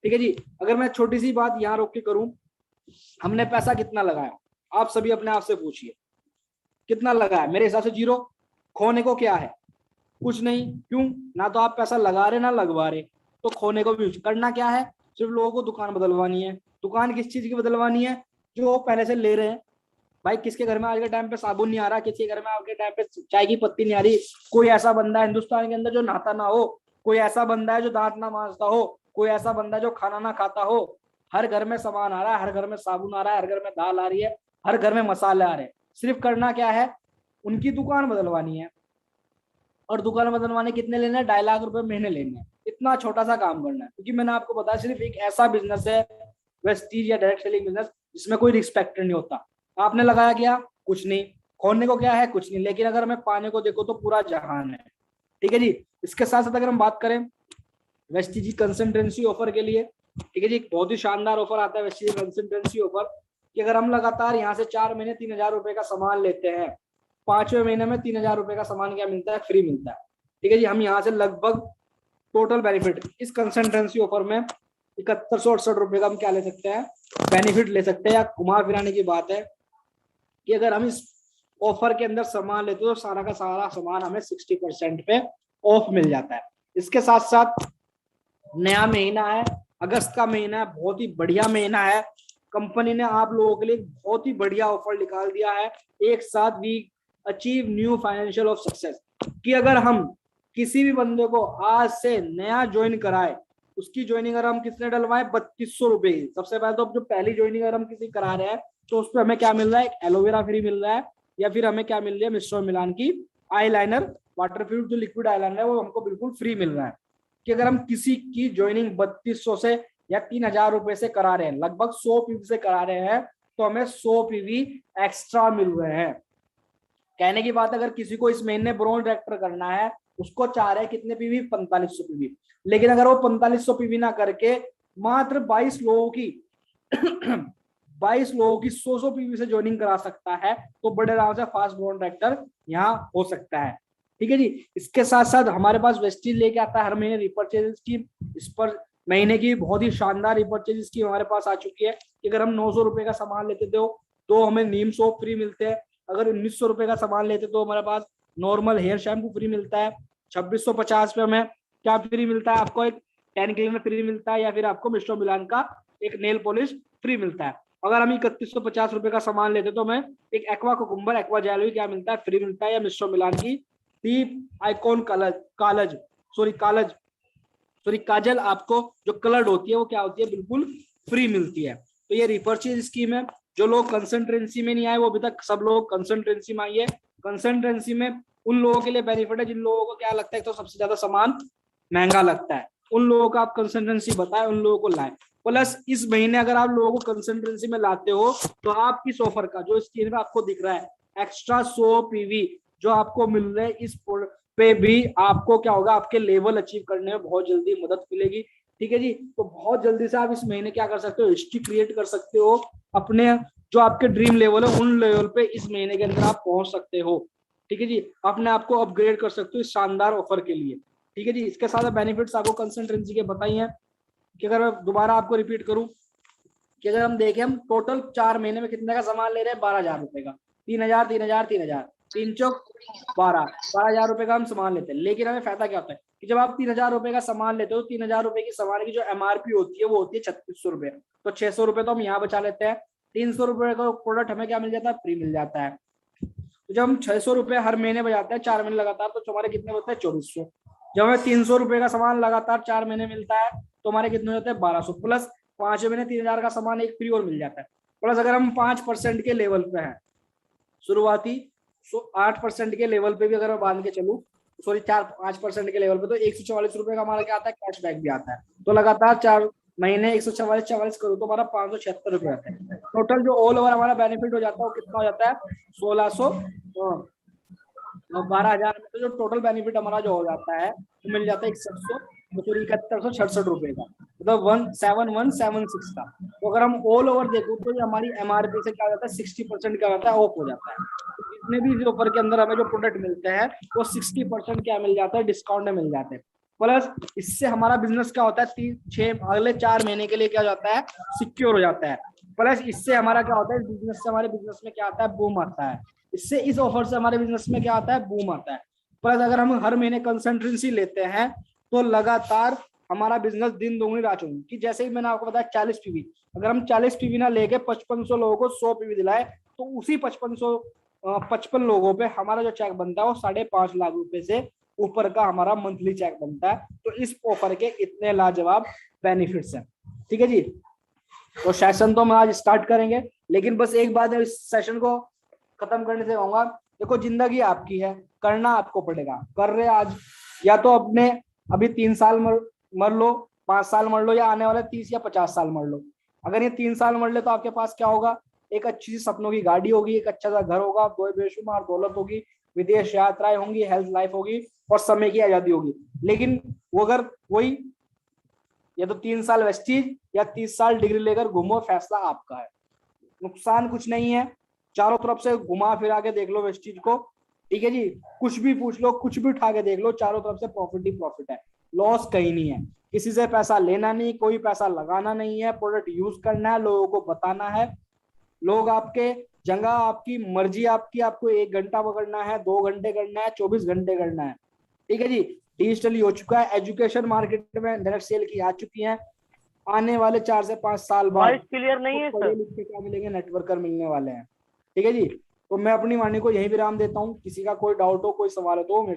ठीक है जी। अगर मैं छोटी सी बात यहाँ रोक के करूं, हमने पैसा कितना लगाया, आप सभी अपने आप से पूछिए, कितना लगाया? मेरे हिसाब से 0। खोने को क्या है, कुछ नहीं। क्यों? ना तो आप पैसा लगा रहे ना लगवा रहे, तो खोने को भी करना क्या है, सिर्फ लोगों को दुकान बदलवानी है। दुकान किस चीज की बदलवानी है, जो पहले से ले रहे हैं, भाई किसके घर में आज के टाइम पे साबुन नहीं आ रहा, किसके घर में आज के टाइम पे चाय की पत्ती नहीं आ रही, कोई ऐसा बंदा है हिंदुस्तान के अंदर जो नहाता ना हो, कोई ऐसा बंदा है जो दांत ना मांजता हो, कोई ऐसा बंदा है जो खाना ना खाता हो। हर घर में सामान आ रहा है, हर घर में साबुन आ रहा है, हर घर में दाल आ रही है, हर घर में मसाले आ रहे हैं। सिर्फ करना क्या है, उनकी दुकान बदलवानी है, और दुकान बदलवाने कितने लेने हैं, 2.5 लाख रुपए महीने लेने हैं। इतना छोटा सा काम करना है, क्योंकि मैंने आपको बताया सिर्फ एक ऐसा बिजनेस है वेस्टीज या डायरेक्ट सेलिंग बिजनेस जिसमें कोई रिस्क फैक्टर नहीं होता। आपने लगाया क्या, कुछ नहीं, खोने को क्या है, कुछ नहीं, लेकिन अगर मैं पाने को देखो तो पूरा जहान है। ठीक है जी। इसके साथ साथ अगर हम बात करें वेस्टीज कंसल्टेंसी ऑफर के लिए, ठीक है जी, बहुत ही शानदार ऑफर आता है वेस्टीज कंसल्टेंसी ऑफर, कि अगर हम लगातार यहाँ से 4 महीने 3,000 रुपए का सामान लेते हैं, 5वें महीने में 3,000 रुपए का सामान क्या मिलता है, फ्री मिलता है। ठीक है जी। हम यहाँ से लगभग टोटल बेनिफिट इस कंसल्टेंसी ऑफर में 7168 रुपए का हम क्या ले सकते हैं, बेनिफिट ले सकते हैं। या घुमा फिराने की बात है कि अगर हम इस ऑफर के अंदर सामान लेते तो सारा का सारा सामान हमें 60% पे ऑफ मिल जाता है। इसके साथ साथ नया महीना है, अगस्त का महीना है, बहुत ही बढ़िया महीना है। कंपनी ने आप लोगों के लिए बहुत ही बढ़िया ऑफर निकाल दिया है, एक साथ we achieve new financial of success, कि अगर हम किसी भी बंदे को आज से नया ज्वाइन कराए, उसकी ज्वाइनिंग अगर हम किसने डलवाए 3200 रुपए की। सबसे पहले तो जो पहली ज्वाइनिंग अगर हम किसी करा रहे हैं तो उस पर हमें क्या मिल रहा है, एक एलोवेरा फ्री मिल रहा है, या फिर हमें क्या मिल रही है, मिस्टर मिलान की आई लाइनर वाटर प्रूफ जो लिक्विड आई लाइनर है वो हमको बिल्कुल फ्री मिल रहा है। कि अगर हम किसी की ज्वाइनिंग 3200 से या 3,000 रुपए से करा रहे हैं, लगभग 100 पीवी से करा रहे हैं, तो हमें 100 पीवी एक्स्ट्रा मिल रहे हैं। कहने की बात, अगर किसी को इस महीने ब्रोंज डायरेक्टर करना है, उसको चाह रहे हैं कितने पीवी, 4500 पीवी, लेकिन अगर वो 4500 पीवी ना करके मात्र 22 लोगों की 22 लोगों की 100 पीवी से ज्वाइनिंग करा सकता है, तो बड़े आराम से फास्ट ब्रोंज डायरेक्टर यहाँ हो सकता है। ठीक है जी। इसके साथ साथ हमारे पास वेस्टीज लेके आता है हर महीने रिपर्चेज स्कीम। इस पर महीने की बहुत ही शानदार रिपर्चेज स्कीम हमारे पास आ चुकी है कि अगर हम 900 रुपए का सामान लेते थे तो हमें नीम सोप फ्री मिलते हैं, अगर 1900 रुपए का सामान लेते तो हमारे पास नॉर्मल हेयर शैम्पू फ्री मिलता है, 2650 पे हमें क्या फ्री मिलता है, आपको एक 10 क्लीनर फ्री मिलता है, या फिर आपको मिस्टर मिलान का एक नेल पॉलिश फ्री मिलता है। अगर हम 3150 रुपए का सामान लेते तो हमें एक एक्वा कुकुम्बर एक्वा जेल क्या मिलता है, फ्री मिलता है, या मिस्टर मिलान की डीप आइकॉन काजल आपको जो कलर्ड होती है वो क्या होती है, बिल्कुल फ्री मिलती है। तो ये रिपर्चेज स्कीम है। जो लोग कंसल्टेंसी में नहीं आए वो अभी तक सब लोग कंसल्टेंसी में आइए। कंसल्टेंसी में उन लोगों के लिए बेनिफिट है जिन लोगों को क्या लगता है तो सबसे ज्यादा सामान महंगा लगता है, उन लोगों को आप कंसल्टेंसी बताएं, उन लोगों को लाएं। प्लस इस महीने अगर आप लोगों को कंसल्टेंसी में लाते हो तो आप इस ऑफर का जो स्क्रीन पे आपको दिख रहा है एक्स्ट्रा 100 पीवी जो आपको मिल रहे हैं, इस पे भी आपको क्या होगा, आपके लेवल अचीव करने में बहुत जल्दी मदद मिलेगी। ठीक है जी। तो बहुत जल्दी से आप इस महीने क्या कर सकते हो, हिस्ट्री क्रिएट कर सकते हो, अपने जो आपके ड्रीम लेवल है उन लेवल पे इस महीने के अंदर आप पहुंच सकते हो। ठीक है जी। अपने आप को अपग्रेड कर सकते हो इस शानदार ऑफर के लिए। ठीक है जी। इसके साथ बेनिफिट्स आपको कंसल्टेंसी के बताइए हैं कि अगर मैं दोबारा आपको रिपीट करूं कि अगर हम देखें हम टोटल 4 महीने में कितने का सामान ले रहे हैं, 12,000 रुपए का, 3,000 3,000 3,000 3 चौक 12,000 रुपए का हम सामान लेते हैं। लेकिन हमें फायदा क्या होता है कि जब आप 3,000 रुपए का सामान लेते हो, 3,000 रुपए की सामान की जो एमआरपी होती है वो होती है 3600 रुपए, तो 600 रुपए तो हम यहाँ बचा लेते हैं। 300 रुपए का प्रोडक्ट हमें क्या मिल जाता है, फ्री मिल जाता है। तो जब हम 600 रुपए हर महीने बजाते हैं 4 महीने लगातार, तो हमारे कितने होते हैं, 2400। जब हमें 300 रुपए का सामान लगातार 4 महीने मिलता है तो हमारे कितने होते हैं, 1200, प्लस 5 महीने 3,000 का सामान एक फ्री और मिल जाता है। प्लस अगर हम 5% के लेवल पे हैं शुरुआती, 8% के लेवल पे भी अगर मैं बांध के चलूँ, सॉरी 5% के लेवल पे, तो 144 रुपए का हमारा क्या आता है, कैशबैक भी आता है। तो लगातार 4 महीने 144 करूँ तो हमारा 576 रुपए आता है। टोटल जो ऑल ओवर हमारा बेनिफिट हो जाता है वो कितना हो जाता है, 1600 12,000 में। तो जो टोटल बेनिफिट हमारा जो हो जाता है वो मिल जाता है 71,67 रुपए का, मतलब 17,176 का। तो अगर हम ऑल ओवर देखो तो ये हमारी एमआरपी से क्या हो जाता है, 60% क्या होता है, ऑफ हो जाता है। तो जितने भी ऑफर के अंदर हमें जो प्रोडक्ट मिलते हैं वो 60% क्या मिल जाता है, डिस्काउंट में मिल जाते हैं। प्लस इससे हमारा बिजनेस क्या होता है, अगले 4 महीने के लिए क्या हो जाता है, सिक्योर हो जाता है। प्लस इससे हमारा क्या होता है, बिजनेस से हमारे बिजनेस में क्या आता है, बूम आता है। इससे इस ऑफर से हमारे बिजनेस में क्या आता है, बूम आता है। प्लस अगर हम हर महीने कंसल्टेंसी लेते हैं तो लगातार हमारा बिजनेस दिन दोगुनी रात चौगुनी, कि जैसे ही मैंने आपको बताया 40 पीवी, अगर हम 40 पीवी ना लेके 5500 लोगों को 100 पीवी दिलाए तो उसी 55 लोगों पे हमारा जो चेक बनता है वो 5.5 लाख रुपए से ऊपर का हमारा मंथली चेक बनता है। तो इस ऑफर के इतने लाजवाब बेनिफिट्स हैं। ठीक है जी, तो सेशन तो हम आज स्टार्ट करेंगे, लेकिन बस एक बात है, इस सेशन को खत्म करने से कहूंगा, देखो जिंदगी आपकी है, करना आपको पड़ेगा। कर रहे आज, या तो अपने अभी 3 साल मर लो, 5 साल मर लो, या आने वाले 30 या 50 साल मर लो। अगर ये 3 साल मर ले तो आपके पास क्या होगा? एक अच्छी सी सपनों की गाड़ी होगी, एक अच्छा सा घर होगा, दो बेशुमार दौलत होगी, विदेश यात्राएं होंगी, हेल्थ लाइफ होगी और समय की आजादी होगी। लेकिन वो अगर वही या तो 3 साल वेस्टीज या 30 साल डिग्री लेकर घूमो, फैसला आपका है। नुकसान कुछ नहीं है, चारों तरफ से घुमा फिरा के देख लो वेस्टीज को। ठीक है जी, कुछ भी पूछ लो, कुछ भी उठा के देख लो, चारों तरफ से प्रॉफिट ही प्रॉफिट है, लॉस कहीं नहीं है। किसी से पैसा लेना नहीं, कोई पैसा लगाना नहीं है, प्रोडक्ट यूज करना है, लोगों को बताना है। लोग आपके जगह, आपकी मर्जी, आपको 1 घंटा पकड़ना है, 2 घंटे करना है, 24 घंटे करना है। ठीक है जी, डिजिटली हो चुका है, एजुकेशन मार्केट में डायरेक्ट सेल की आ चुकी है। आने वाले 4 से 5 साल बाद वॉइस क्लियर नहीं है पढ़े सर। लिखे क्या मिलेंगे, नेटवर्कर मिलने वाले हैं। ठीक है जी, तो मैं अपनी वाणी को यही विराम देता हूँ। किसी का कोई डाउट हो, कोई सवाल हो तो मेरे